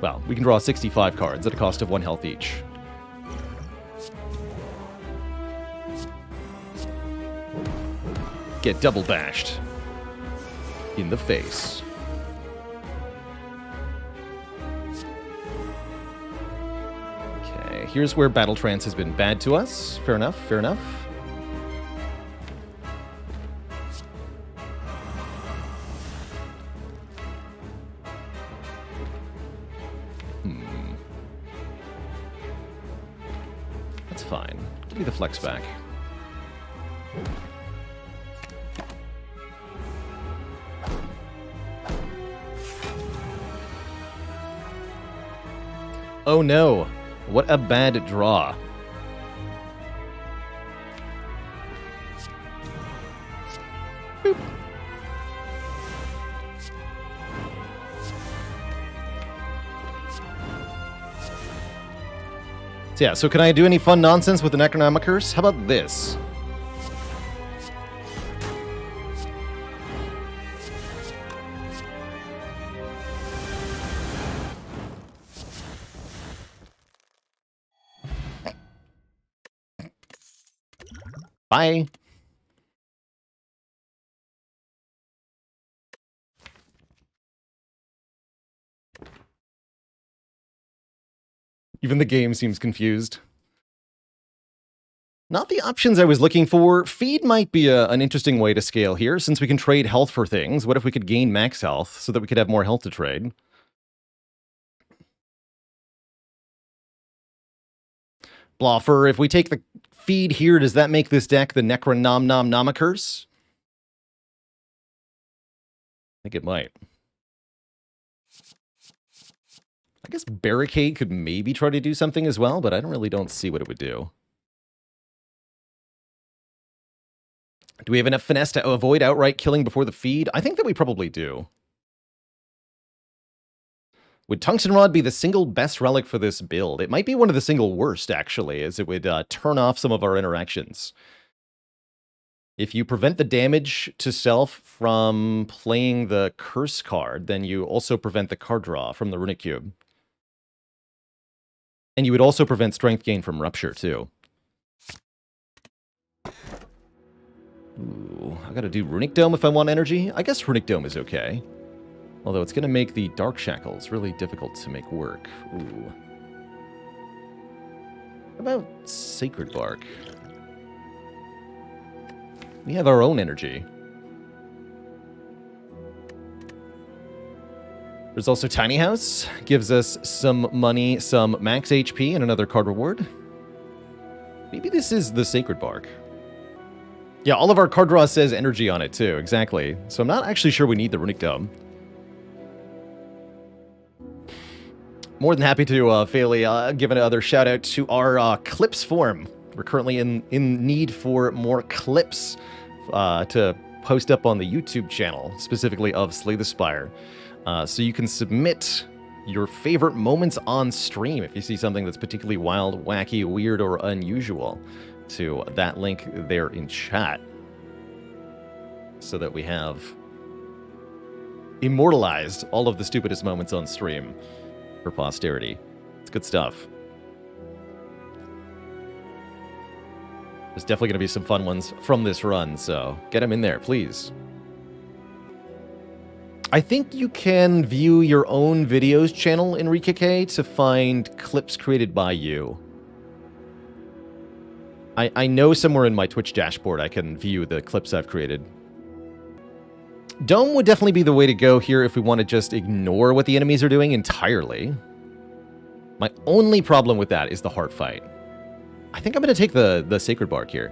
Well, we can draw 65 cards at a cost of 1 health each. Get double bashed. In the face. Okay, here's where Battle Trance has been bad to us. Fair enough, fair enough. That's fine. Give me the flex back. Oh no, what a bad draw. Boop. So yeah, so can I do any fun nonsense with the Necronomicurse? How about this? Bye. Even the game seems confused. Not the options I was looking for. Feed might be an interesting way to scale here, since we can trade health for things. What if we could gain max health so that we could have more health to trade? Bloffer, if we take the feed here, does that make this deck the Necronomicurse? I think it might. I guess Barricade could maybe try to do something as well, but I don't see what it would do. Do we have enough finesse to avoid outright killing before the feed? I think that we probably do. Would Tungsten Rod be the single best relic for this build? It might be one of the single worst, actually, as it would turn off some of our interactions. If you prevent the damage to self from playing the Curse card, then you also prevent the card draw from the Runic Cube. And you would also prevent strength gain from Rupture, too. Ooh, I gotta do Runic Dome if I want energy? I guess Runic Dome is okay. Although it's going to make the Dark Shackles really difficult to make work. Ooh. What about Sacred Bark? We have our own energy. There's also Tiny House. Gives us some money, some max HP, and another card reward. Maybe this is the Sacred Bark. Yeah, all of our card draw says energy on it, too. Exactly. So I'm not actually sure we need the Runic Dome. More than happy to, Fairly, give another shout-out to our clips form. We're currently in need for more clips to post up on the YouTube channel, specifically of Slay the Spire. So you can submit your favorite moments on stream if you see something that's particularly wild, wacky, weird, or unusual to that link there in chat. So that we have immortalized all of the stupidest moments on stream for posterity. It's good stuff. There's definitely going to be some fun ones from this run, so get them in there, please. I think you can view your own videos channel, Enrique K, to find clips created by you. I know somewhere in my Twitch dashboard I can view the clips I've created. Dome would definitely be the way to go here if we want to just ignore what the enemies are doing entirely. My only problem with that is the heart fight. I think I'm going to take the Sacred Bark here.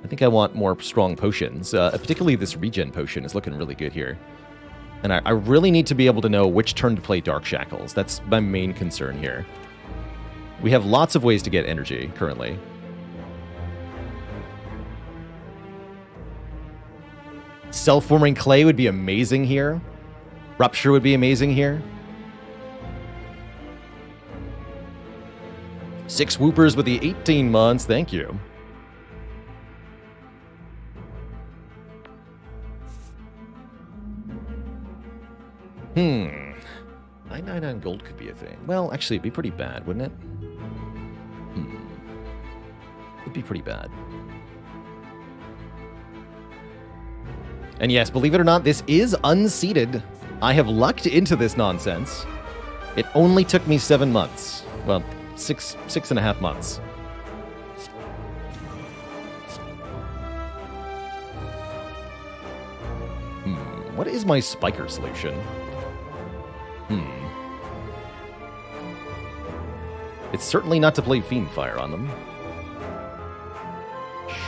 I think I want more strong potions. Particularly this regen potion is looking really good here. And I really need to be able to know which turn to play Dark Shackles. That's my main concern here. We have lots of ways to get energy currently. Self-forming clay would be amazing here. Rupture would be amazing here. 6 Whoopers with the 18 months. Thank you. Hmm. 999 gold could be a thing. Well, actually, it'd be pretty bad, wouldn't it? It'd be pretty bad. And yes, believe it or not, this is unseated. I have lucked into this nonsense. It only took me 7 months. Well, six and a half months. What is my spiker solution? It's certainly not to play Fiendfire on them.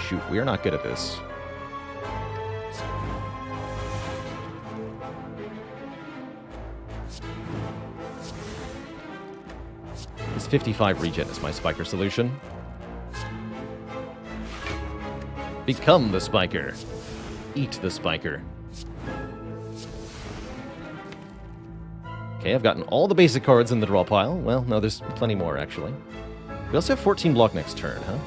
Shoot, we are not good at this. This 55 regen is my spiker solution. Become the spiker. Eat the spiker. Okay, I've gotten all the basic cards in the draw pile. Well, no, there's plenty more, actually. We also have 14 block next turn, huh?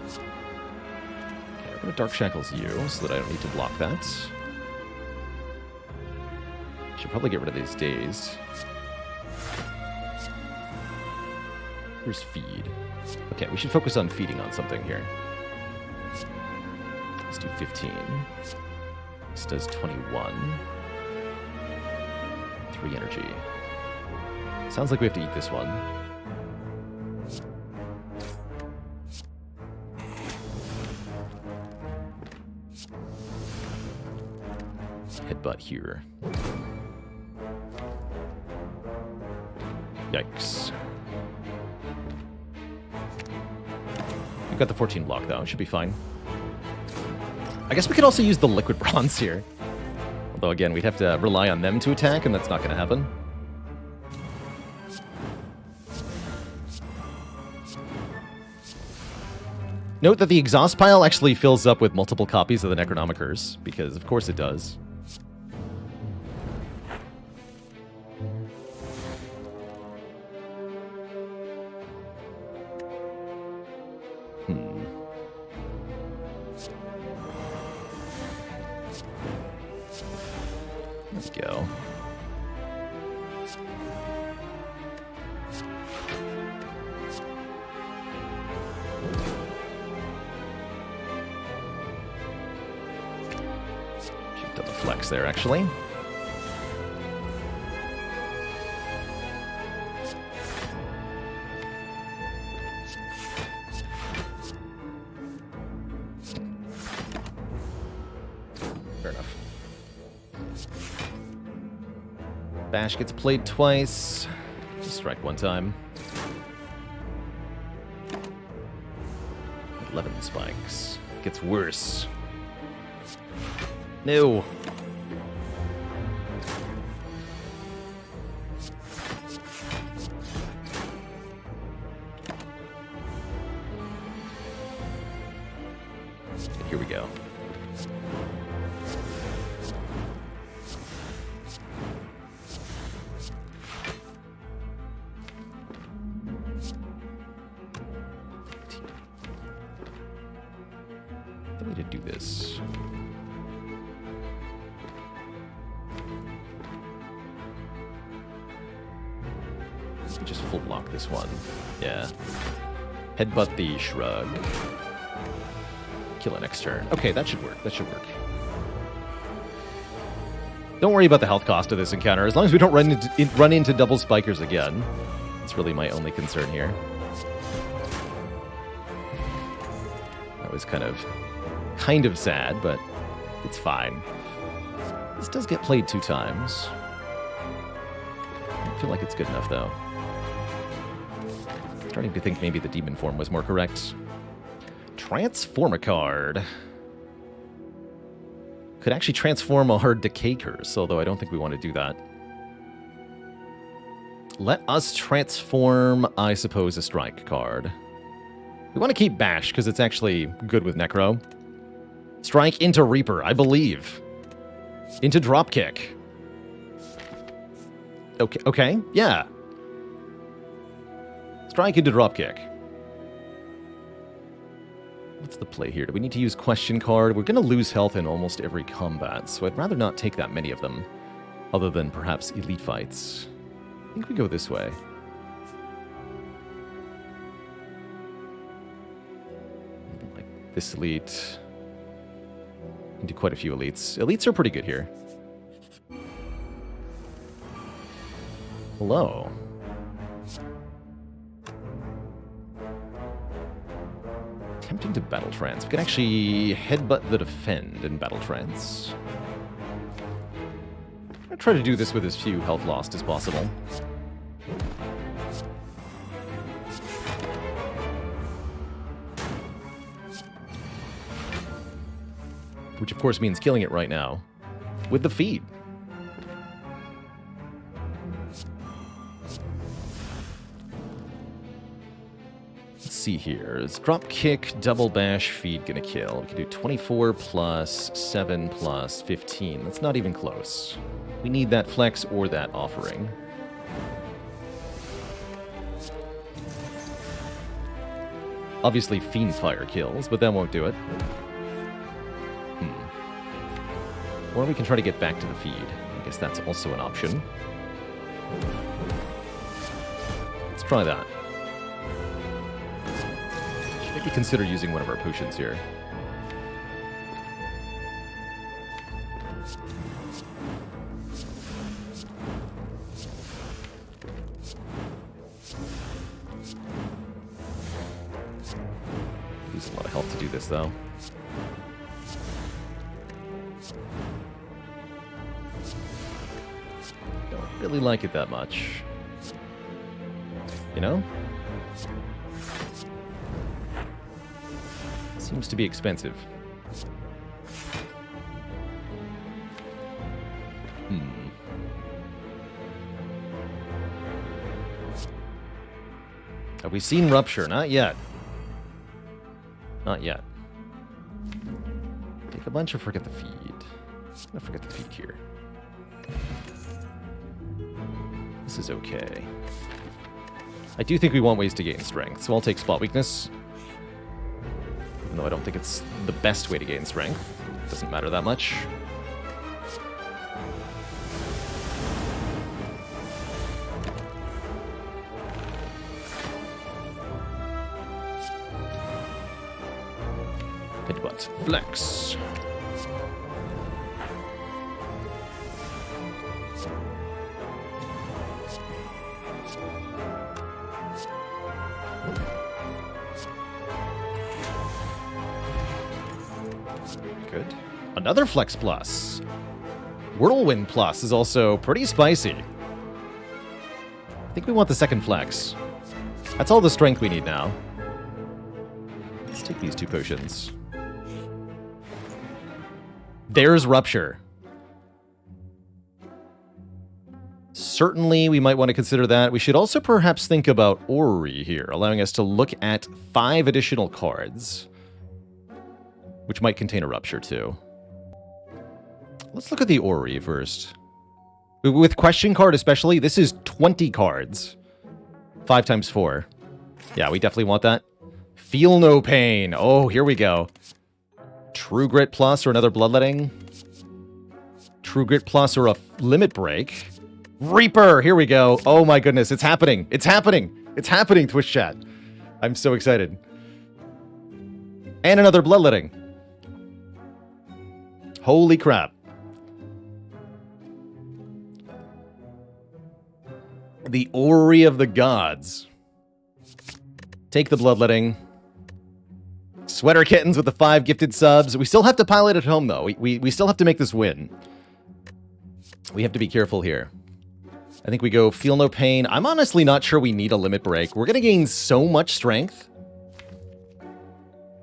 Okay, we're going to Dark Shackles you, so that I don't need to block that. Should probably get rid of these days. Here's feed. Okay, we should focus on feeding on something here. Let's do 15. This does 21. 3 energy. Sounds like we have to eat this one. Headbutt here. Yikes. We've got the 14 block, though. It should be fine. I guess we could also use the Liquid Bronze here. Although, again, we'd have to rely on them to attack, and that's not going to happen. Note that the exhaust pile actually fills up with multiple copies of the Necronomicers, because of course it does. Let's go. Should've done the flex there, actually. Fair enough. Bash gets played twice. Just strike one time. 11 spikes. Gets worse. No. Here we go. I need to do this. Just full block this one. Yeah. Headbutt the shrug. Kill it next turn. Okay, that should work. That should work. Don't worry about the health cost of this encounter. As long as we don't run into double spikers again. That's really my only concern here. was kind of sad, but it's fine. This does get played 2 times. I don't feel like it's good enough, though. Starting to think maybe the demon form was more correct. Transform a card. Could actually transform our Decay Curse, although I don't think we want to do that. Let us transform, I suppose, a strike card. We want to keep Bash, because it's actually good with Necro. Strike into Reaper, I believe. Into Dropkick. Okay, yeah. Strike into Dropkick. What's the play here? Do we need to use Question card? We're going to lose health in almost every combat, so I'd rather not take that many of them, other than perhaps Elite Fights. I think we go this way. Like this Elite. We can do quite a few Elites. Elites are pretty good here. Hello. Attempting to Battle Trance. We can actually headbutt the defend in Battle Trance. I'll try to do this with as few health lost as possible. Which of course means killing it right now. With the feed. See here. Is drop kick, double bash, feed gonna kill? We can do 24 plus 7 plus 15. That's not even close. We need that flex or that offering. Obviously, Fiend Fire kills, but that won't do it. Or we can try to get back to the feed. I guess that's also an option. Let's try that. Maybe consider using one of our potions here. Use a lot of health to do this, though. Don't really like it that much. You know? Seems to be expensive. Have we seen Rupture? Not yet. Not yet. Take a bunch or forget the feed. I'm gonna forget the feed here. This is okay. I do think we want ways to gain strength, so I'll take Spot Weakness. Even though I don't think it's the best way to gain strength. Doesn't matter that much. Headbutt. Flex. Good. Another Flex Plus. Whirlwind Plus is also pretty spicy. I think we want the second Flex. That's all the strength we need now. Let's take these 2 potions. There's Rupture. Certainly, we might want to consider that. We should also perhaps think about Orrery here, allowing us to look at 5 additional cards, which might contain a Rupture, too. Let's look at the Orrery first. With Question card especially, this is 20 cards. 5 times 4. Yeah, we definitely want that. Feel no pain. Oh, here we go. True Grit Plus or another Bloodletting. True Grit Plus or a Limit Break. Reaper! Here we go. Oh my goodness, it's happening. It's happening. It's happening, Twitch chat. I'm so excited. And another Bloodletting. Holy crap. The Orrery of the Gods. Take the Bloodletting. Sweater Kittens with the 5 gifted subs. We still have to pilot at home, though. We still have to make this win. We have to be careful here. I think we go Feel No Pain. I'm honestly not sure we need a limit break. We're going to gain so much strength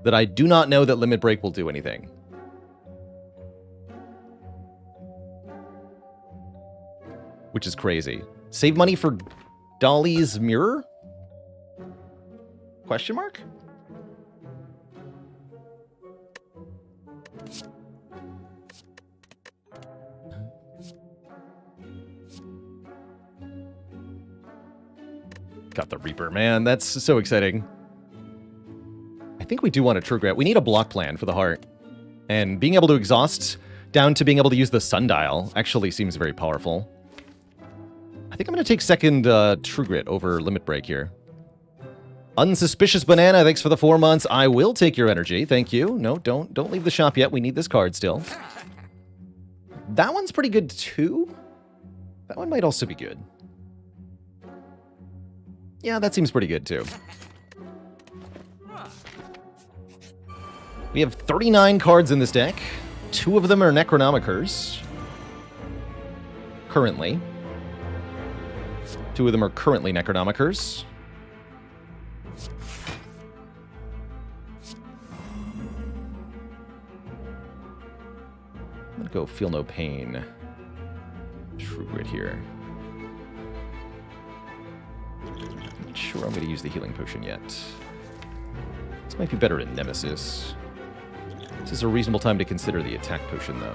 that I do not know that limit break will do anything. Which is crazy. Save money for Dolly's mirror? Question mark? Got the Reaper, man. That's so exciting. I think we do want a True Grit. We need a block plan for the heart. And being able to exhaust down to being able to use the sundial actually seems very powerful. I think I'm going to take second True Grit over Limit Break here. Unsuspicious Banana, thanks for the 4 months. I will take your energy. Thank you. No, don't leave the shop yet. We need this card still. That one's pretty good too. That one might also be good. Yeah, that seems pretty good too. We have 39 cards in this deck. 2 of them are Necronomicers. Currently. 2 of them are currently Necronomicers. I'm gonna go Feel No Pain. True Grit here. Not sure I'm going to use the healing potion yet. This might be better in Nemesis. This is a reasonable time to consider the attack potion, though.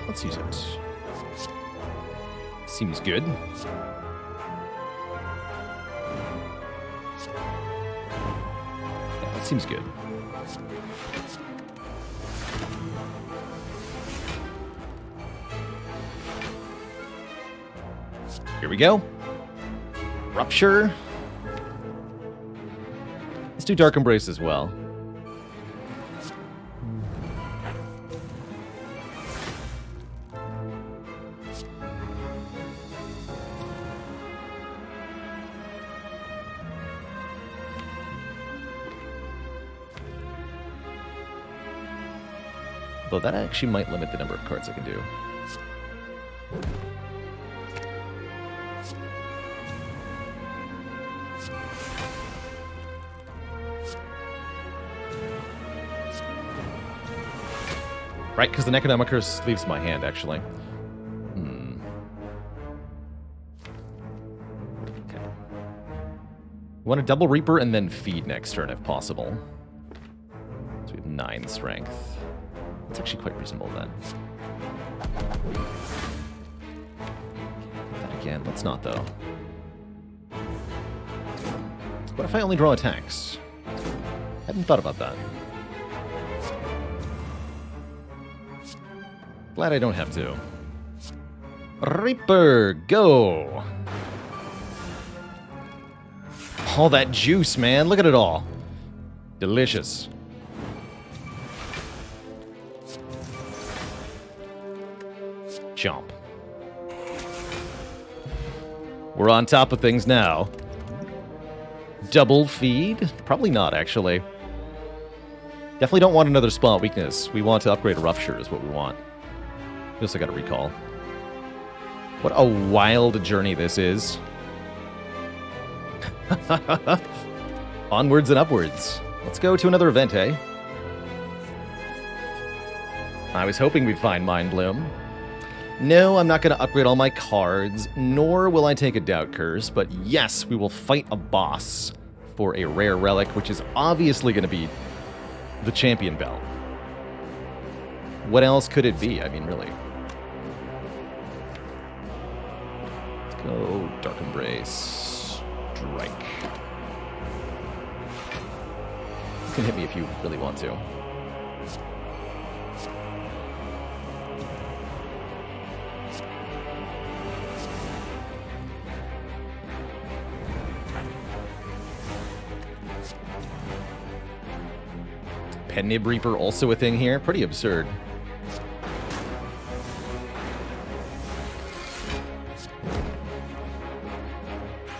Let's use it. Seems good. Seems good. Here we go. Rupture. Let's do Dark Embrace as well. Though that actually might limit the number of cards I can do. Right, because the Necronomicus leaves my hand, actually. Okay. We want to double Reaper and then feed next turn, if possible. So we have 9 strength. It's actually quite reasonable, then. That again. Let's not, though. What if I only draw attacks? I hadn't thought about that. Glad I don't have to. Reaper, go! All that juice, man. Look at it all. Delicious. Chomp. We're on top of things now. Double feed? Probably not, actually. Definitely don't want another spot weakness. We want to upgrade Rupture is what we want. We also got a recall. What a wild journey this is. Onwards and upwards. Let's go to another event, eh? I was hoping we'd find Mind Bloom. No, I'm not going to upgrade all my cards, nor will I take a Doubt Curse, but yes, we will fight a boss for a rare relic, which is obviously going to be the champion belt. What else could it be? I mean, really. Let's go Dark Embrace. Strike. You can hit me if you really want to. Nib Reaper also a thing here? Pretty absurd.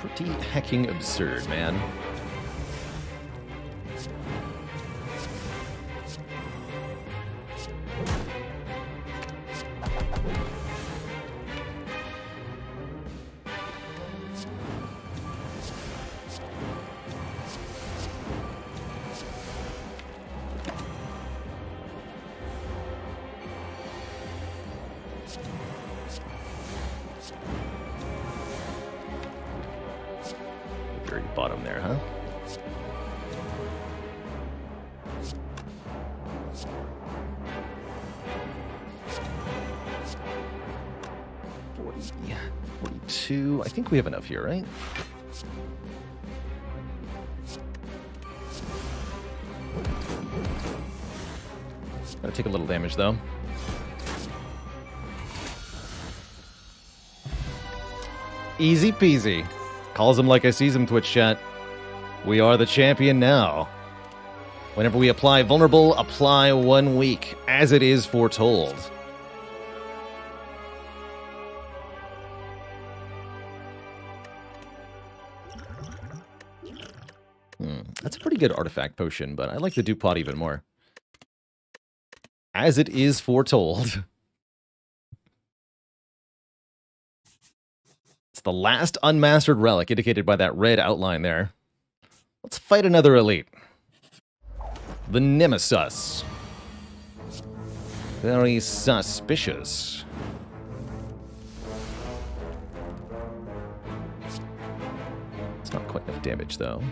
Pretty hecking absurd, man. Very bottom there, huh? Yeah, 42. I think we have enough here, right? Gotta take a little damage, though. Easy peasy. Calls him like I sees him, Twitch chat. We are the champion now. Whenever we apply vulnerable, apply 1 week, as it is foretold. That's a pretty good artifact potion, but I like the Dupont even more. As it is foretold. It's the last unmastered relic indicated by that red outline there. Let's fight another elite. The Nemesis. Very suspicious. It's not quite enough damage, though.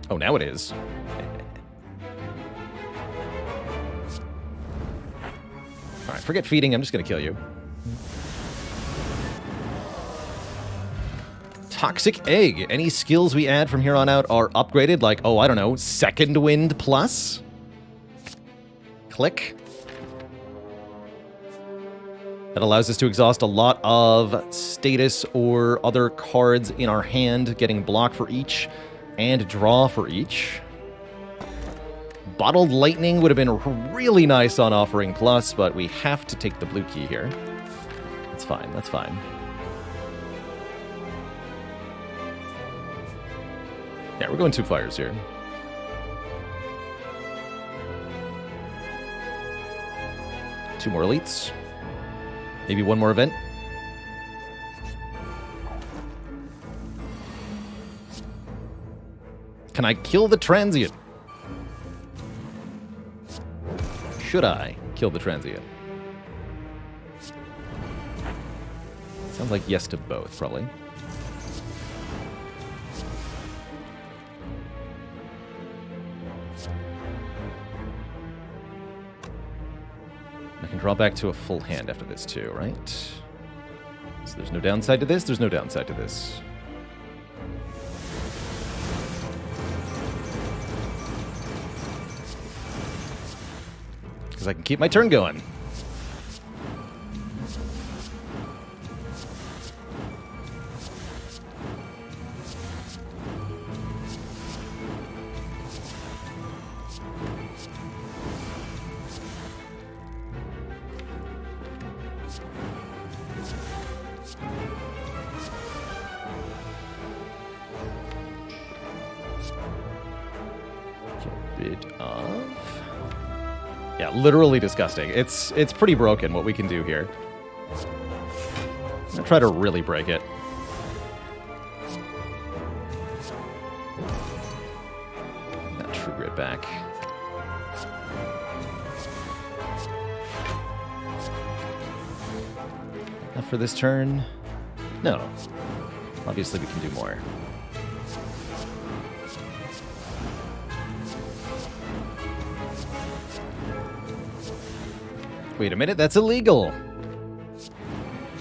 Oh, now it is. Alright, forget feeding, I'm just gonna kill you. Toxic Egg. Any skills we add from here on out are upgraded, like, oh, I don't know, Second Wind Plus? Click. That allows us to exhaust a lot of status or other cards in our hand, getting block for each and draw for each. Bottled Lightning would have been really nice on Offering Plus, but we have to take the blue key here. That's fine, that's fine. Yeah, we're going 2 fires here. Two more elites. Maybe one more event. Can I kill the transient? Should I kill the transient? Sounds like yes to both, probably. I can draw back to a full hand after this too, right? So there's no downside to this, there's no downside to this. Because I can keep my turn going. Yeah, literally disgusting. It's pretty broken what we can do here. I'm gonna try to really break it. That True Grit back. Enough for this turn? No. Obviously we can do more. Wait a minute, that's illegal!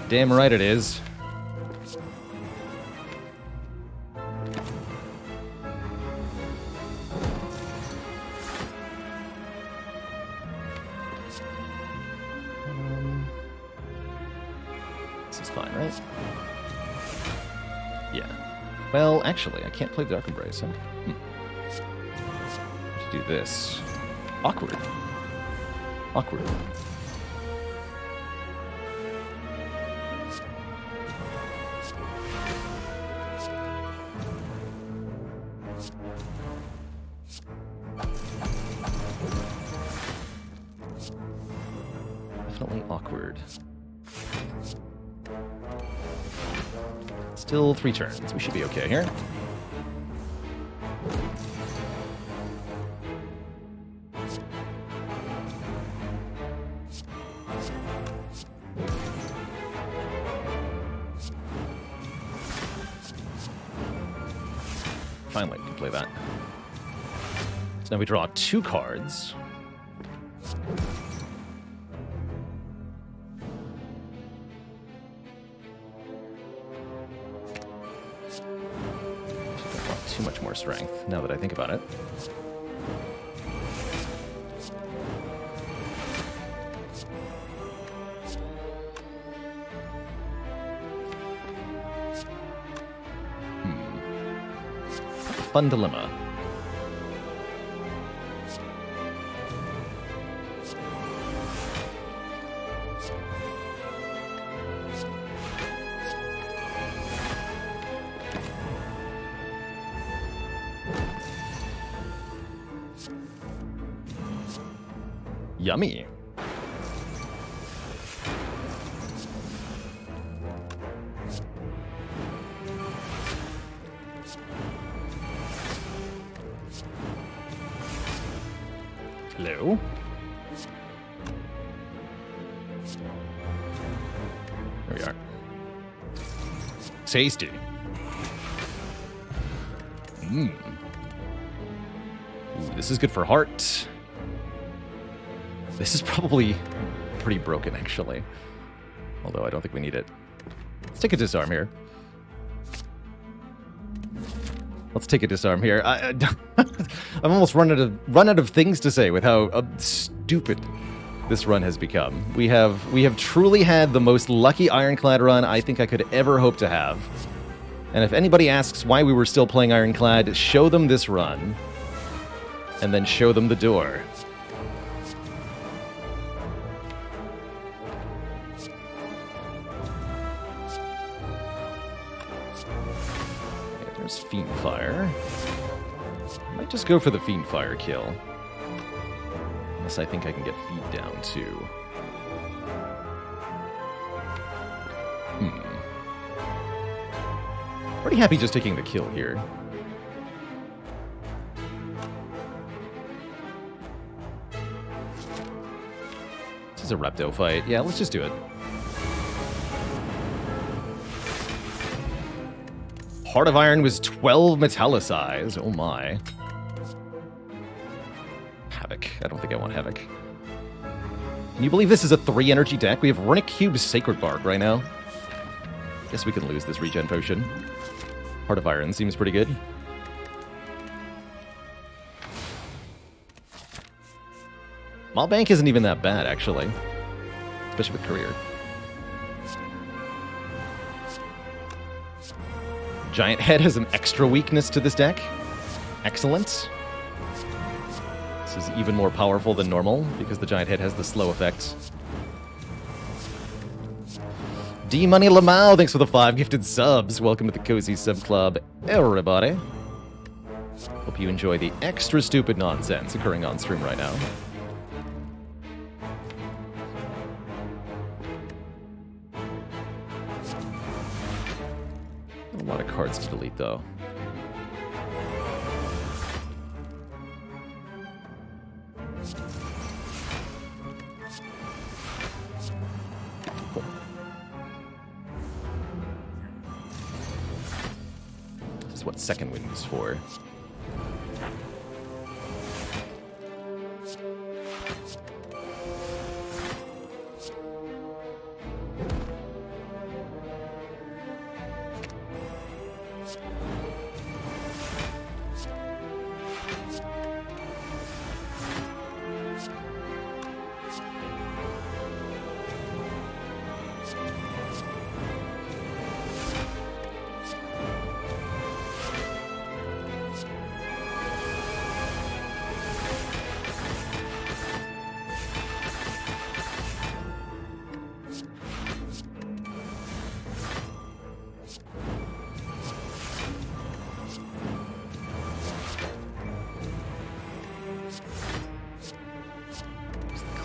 Damn right it is. This is fine, right? Yeah. Well, actually, I can't play the Dark Embrace. Huh? Let's do this. Awkward. Awkward. Definitely awkward. Still 3 turns. We should be okay here. Finally, we can play that. So now we draw 2 cards. Too much more strength, now that I think about it. Fun dilemma. Yummy. Hello. There we are. Tasty. Ooh, this is good for heart. This is probably pretty broken, actually. Although I don't think we need it. Let's take a disarm here. Let's take a disarm here. I've almost run out of things to say with how stupid this run has become. We have truly had the most lucky Ironclad run I think I could ever hope to have. And if anybody asks why we were still playing Ironclad, show them this run. And then show them the door. There's Fiendfire. Might just go for the Fiendfire kill. Unless I think I can get feed down too. Pretty happy just taking the kill here. This is a Repto fight. Yeah, let's just do it. Heart of Iron was 12 metallicized. Oh my. Havoc. I don't think I want Havoc. Can you believe this is a 3 energy deck? We have Runic Cube's Sacred Bark right now. Guess we can lose this regen potion. Heart of Iron seems pretty good. Mob Bank isn't even that bad, actually. Especially with Courier. Giant Head has an extra weakness to this deck. Excellent. This is even more powerful than normal because the Giant Head has the slow effect. D-Money Lamau, thanks for the 5 gifted subs. Welcome to the Cozy Sub Club, everybody. Hope you enjoy the extra stupid nonsense occurring on stream right now. A lot of cards to delete, though. This is what second wind is for.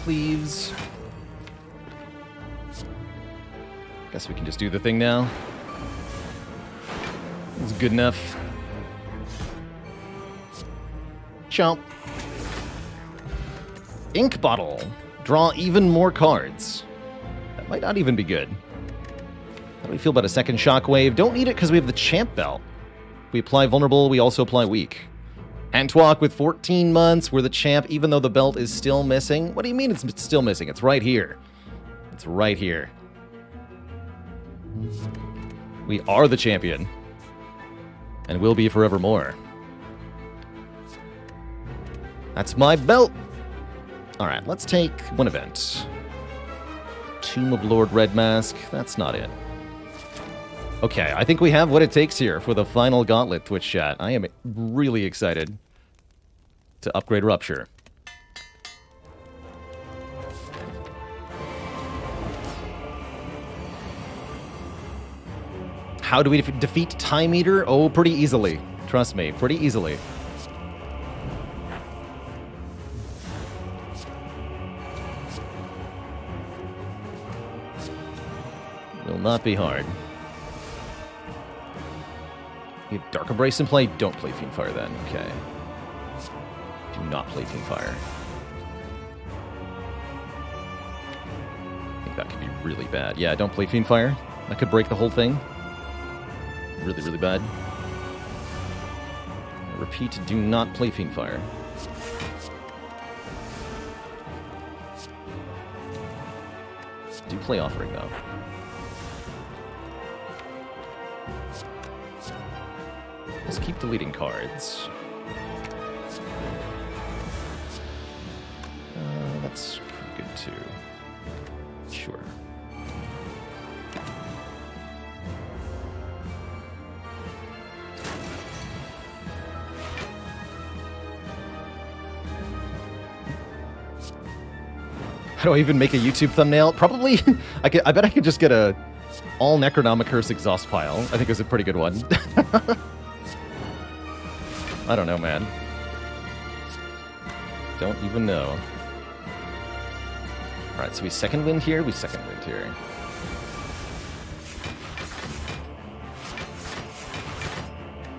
cleaves. Guess we can just do the thing now. It's good enough. Chomp. Ink bottle. Draw even more cards. That might not even be good. How do we feel about a second shockwave? Don't need it because we have the champ belt. We apply vulnerable, we also apply weak. Antwalk with 14 months, we're the champ even though the belt is still missing. What do you mean it's still missing? It's right here. It's right here. We are the champion. And will be forevermore. That's my belt. Alright, let's take one event. Tomb of Lord Red Mask. That's not it. Okay, I think we have what it takes here for the final gauntlet, Twitch chat. I am really excited to upgrade Rupture. How do we defeat Time Eater? Oh, pretty easily. Trust me, pretty easily. Will not be hard. You have Dark Embrace in play? Don't play Fiendfire then. Okay. Do not play Fiendfire. I think that could be really bad. Yeah, don't play Fiendfire. That could break the whole thing. Really, really bad. I repeat, do not play Fiendfire. Do play Offering, though. Let's keep deleting cards. That's good, too. Sure. How do I even make a YouTube thumbnail? Probably, I bet I could just get a all Necronomicurse exhaust pile. I think it's a pretty good one. I don't know, man. Don't even know. Alright, so we second wind here, we second wind here.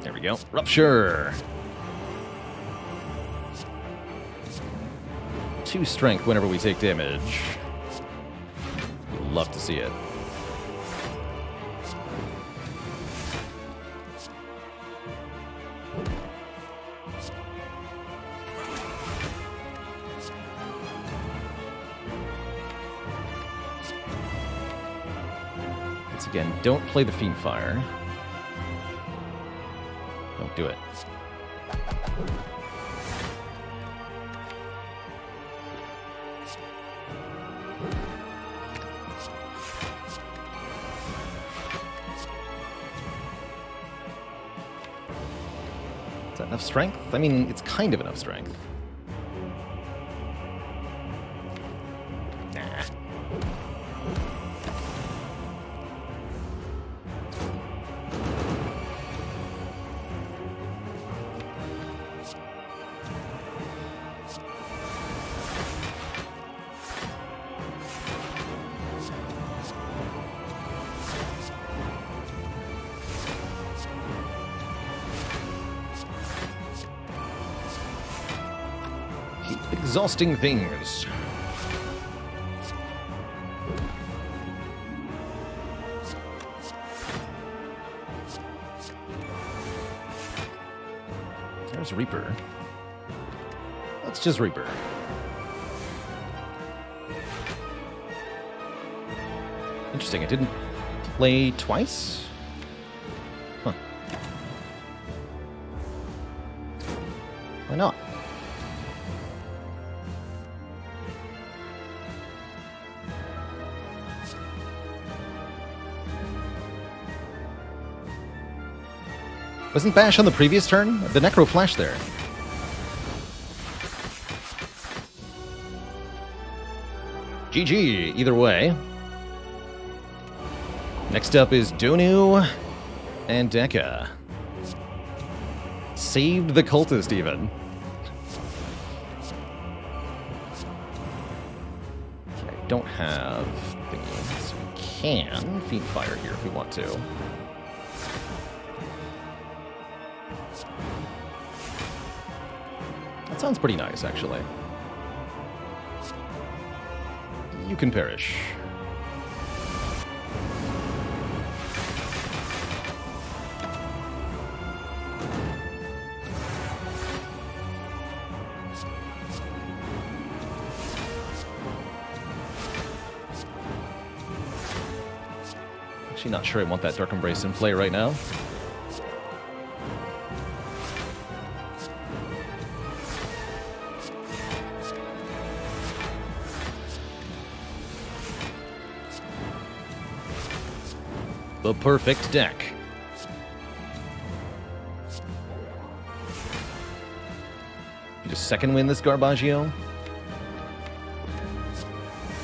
There we go. Rupture! 2 strength whenever we take damage. We'd love to see it. Once again, don't play the Fiendfire. Don't do it. Is that enough strength? I mean, it's kind of enough strength. Nah. Exhausting things. There's Reaper. Let's just Reaper. Interesting, it didn't play twice? Huh. Why not? Wasn't Bash on the previous turn? The Necro flashed there. GG, either way. Next up is Donu and Deka. Saved the cultist, even. don't have thingy, so we can Fiend Fire here if we want to. That sounds pretty nice, actually. You can perish. Actually, not sure I want that Dark Embrace in play right now. The perfect deck. You just second win this Garbaggio?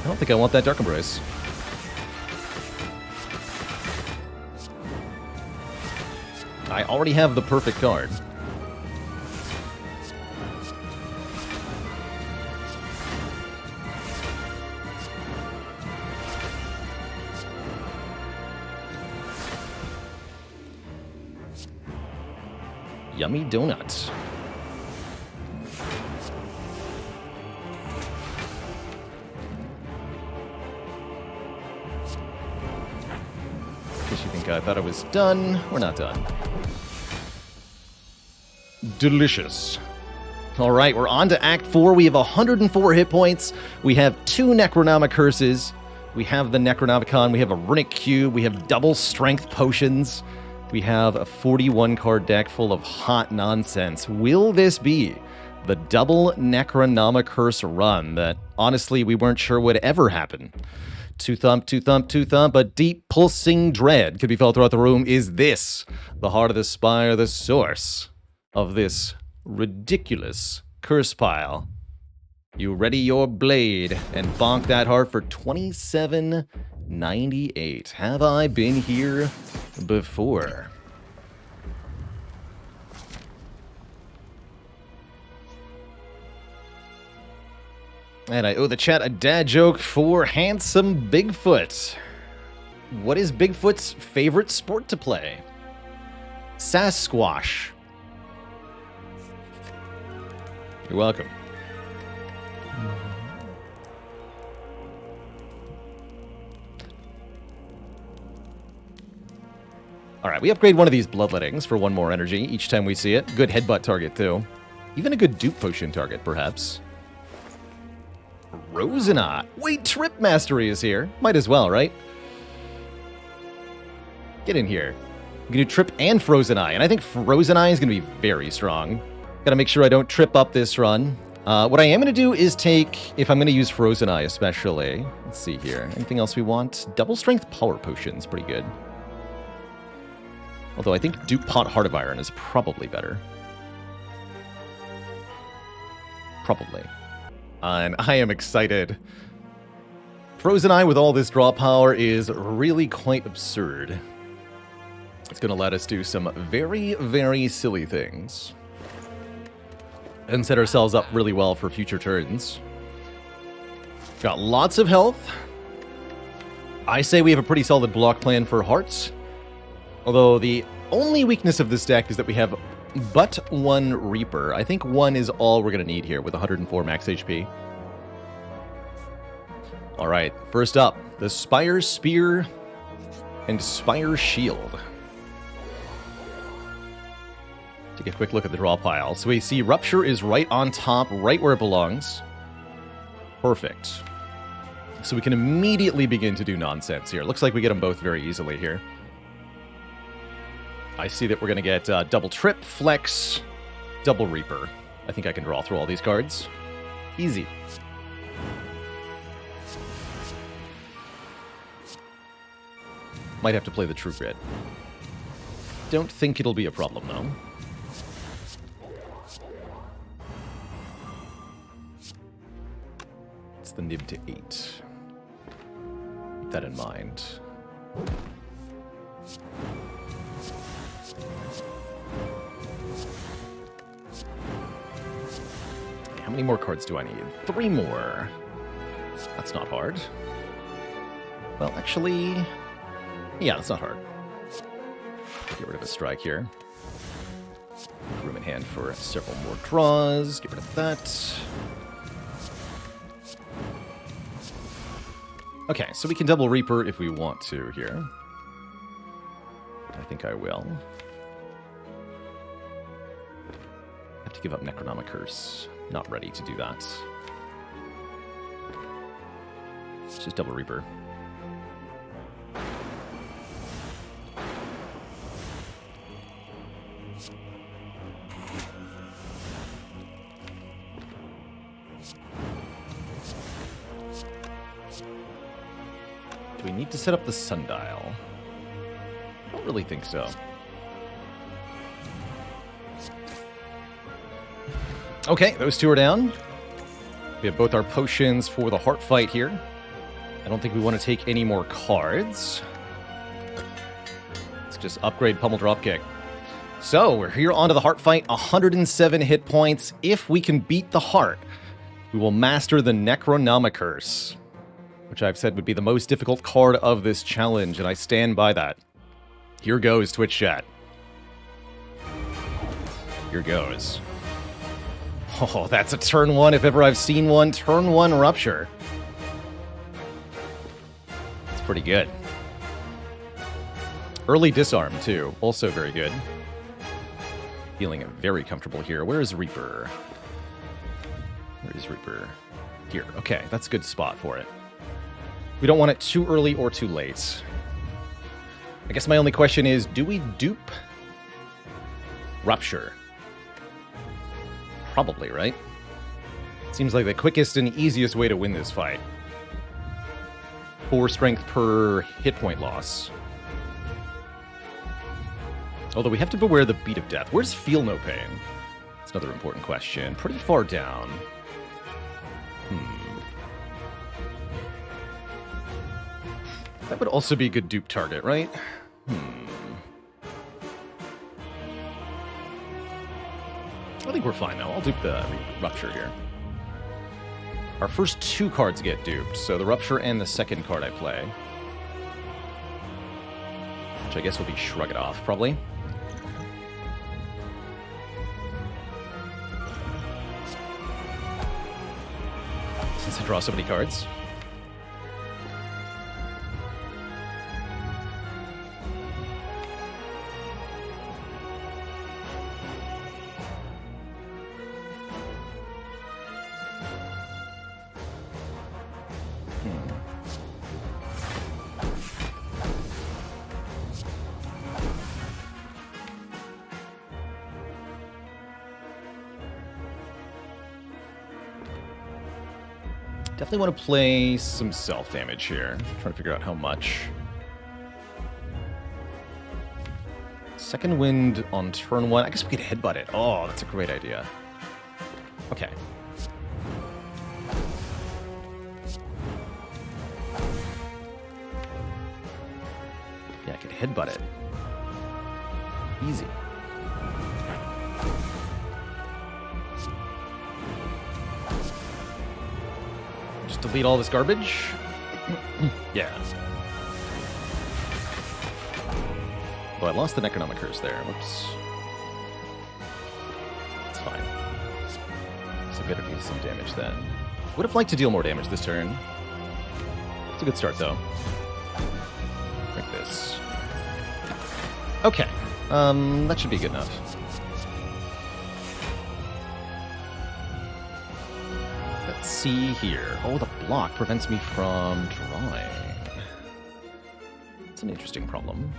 I don't think I want that Dark Embrace. I already have the perfect card. Yummy donut. In case you think I thought I was done, we're not done. Delicious. All right, we're on to Act 4. We have 104 hit points. We have 2 Necronomicon curses. We have the Necronomicon. We have a Runic Cube. We have double strength potions. We have a 41-card deck full of hot nonsense. Will this be the double Necronomicurse run that, honestly, we weren't sure would ever happen? Two thump, a deep pulsing dread could be felt throughout the room. Is this the Heart of the Spire, the source of this ridiculous curse pile? You ready your blade and bonk that heart for $27.98. Have I been here before? And I owe the chat a dad joke for handsome Bigfoot. What is Bigfoot's favorite sport to play? Sasquatch. You're welcome. Alright, we upgrade one of these bloodlettings for 1 more energy each time we see it. Good headbutt target, too. Even a good dupe potion target, perhaps. Rosenot. Wait, Trip Mastery is here. Might as well, right? Get in here. You can do Trip and Frozen Eye, and I think Frozen Eye is going to be very strong. Gotta make sure I don't trip up this run. What I am going to do is take, if I'm going to use Frozen Eye especially, let's see here. Anything else we want? Double Strength Power Potion's pretty good. Although I think Duke Pot Heart of Iron is probably better. Probably. And I am excited. Frozen Eye with all this draw power is really quite absurd. It's going to let us do some very, very silly things. And set ourselves up really well for future turns. Got lots of health. I say we have a pretty solid block plan for hearts. Although the only weakness of this deck is that we have but 1 Reaper. I think 1 is all we're going to need here with 104 max HP. Alright, first up, the Spire Spear and Spire Shield. Take a quick look at the draw pile. So we see Rupture is right on top, right where it belongs. Perfect. So we can immediately begin to do nonsense here. Looks like we get them both very easily here. I see that we're going to get double Trip, Flex, double Reaper. I think I can draw through all these cards. Easy. Might have to play the True Grit. Don't think it'll be a problem, though. It's the nib to 8. Keep that in mind. How many more cards do I need? 3 more. That's not hard. Well, actually... Yeah, that's not hard. Get rid of a strike here. Room in hand for several more draws. Get rid of that. Okay, so we can double Reaper if we want to here. I think I will. Have to give up Necronomicurse. Not ready to do that. Let's just double Reaper. Do we need to set up the sundial? I don't really think so. Okay, those two are down. We have both our potions for the heart fight here. I don't think we want to take any more cards. Let's just upgrade Pummel Dropkick. So, we're here onto the heart fight. 107 hit points. If we can beat the heart, we will master the Necronomicurse, which I've said would be the most difficult card of this challenge, and I stand by that. Here goes, Twitch chat. Here goes. Oh, that's a turn one if ever I've seen one. Turn one Rupture. It's pretty good. Early Disarm, too. Also very good. Feeling very comfortable here. Where is Reaper? Where is Reaper? Here. Okay, that's a good spot for it. We don't want it too early or too late. I guess my only question is, do we dupe Rupture? Probably, right? Seems like the quickest and easiest way to win this fight. 4 strength per hit point loss. Although we have to beware the Beat of Death. Where's Feel No Pain? That's another important question. Pretty far down. That would also be a good dupe target, right? I think we're fine, though. I'll dupe the Rupture here. Our first 2 cards get duped, so the Rupture and the second card I play. Which I guess will be Shrug It Off, probably. Since I draw so many cards. Definitely want to play some self-damage here. Trying to figure out how much. Second wind on turn 1. I guess we could headbutt it. Oh, that's a great idea. Okay. Yeah, I could headbutt it. Easy. Delete all this garbage. Yeah. Oh, I lost the Necronomicurse there. Whoops. It's fine. So we gotta do some damage then. Would have liked to deal more damage this turn. It's a good start, though. Like this. Okay. That should be good enough. Let's see here. Oh, the block prevents me from drawing. It's an interesting problem.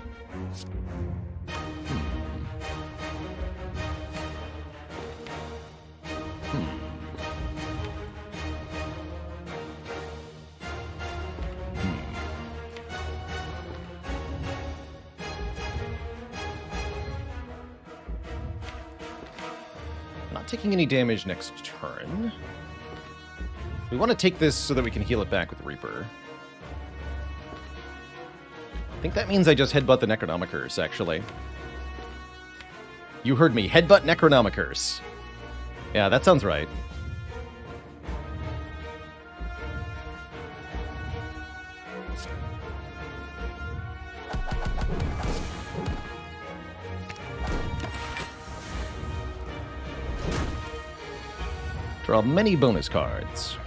Not taking any damage next turn. We want to take this so that we can heal it back with the Reaper. I think that means I just headbutt the Necronomicurse, actually. You heard me. Headbutt Necronomicurse. Yeah, that sounds right. Draw many bonus cards.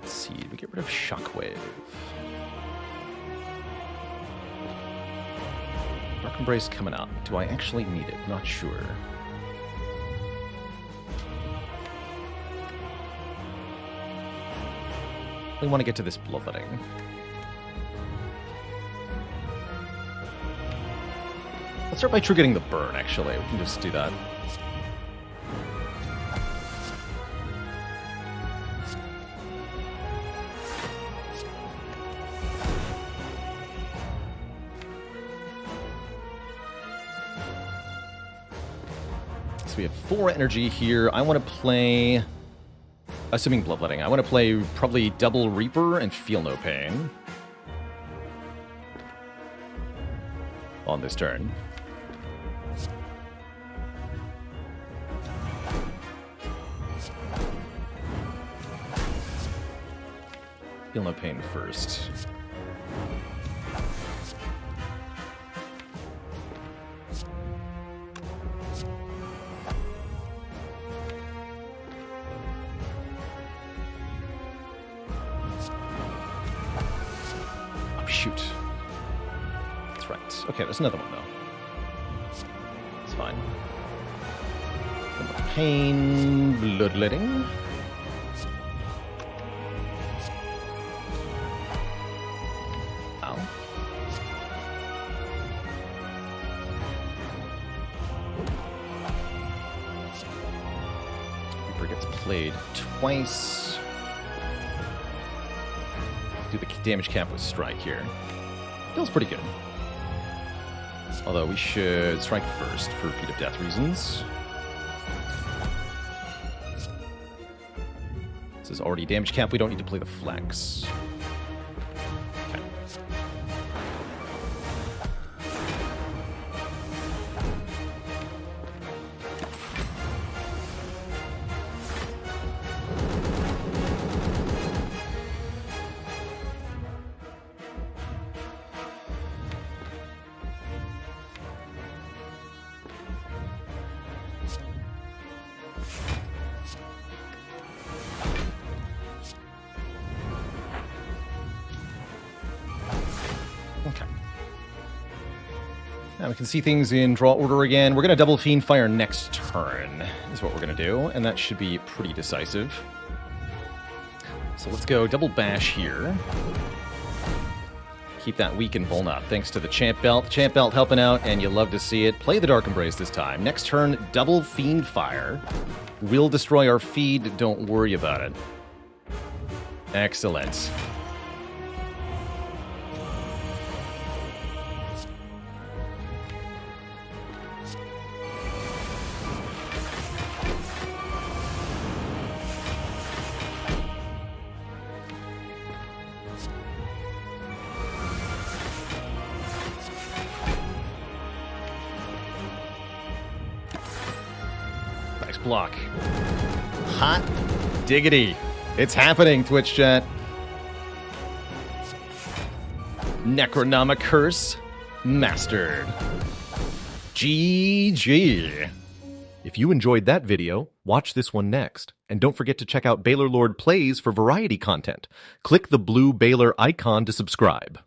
Let's see, we get rid of Shockwave. Dark Embrace coming up. Do I actually need it? Not sure. We want to get to this Bloodletting. Let's start by triggering the burn, actually. We can just do that. So we have 4 energy here. I want to play... Assuming Bloodletting, I want to play probably double Reaper and Feel No Pain on this turn. Feel No Pain first. Shoot. That's right. Okay, there's another one, though. It's fine. Pain, Bloodletting. Ow. Reaper gets played twice. Do the damage cap with Strike here. Feels pretty good. Although we should Strike first for Repeat of Death reasons. This is already damage cap. We don't need to play the Flex. Okay. Okay. Now we can see things in draw order again. We're going to double Fiend Fire next turn, is what we're going to do, and that should be pretty decisive. So let's go double Bash here. Keep that weak and vuln up, thanks to the Champ Belt. Champ Belt helping out, and you love to see it. Play the Dark Embrace this time. Next turn, double Fiend Fire. We'll destroy our feed, don't worry about it. Excellent. Nice block. Hot diggity. It's happening, Twitch chat. Necronomic Curse mastered. GG. If you enjoyed that video, watch this one next. And don't forget to check out Baalorlord Plays for variety content. Click the blue Baalor icon to subscribe.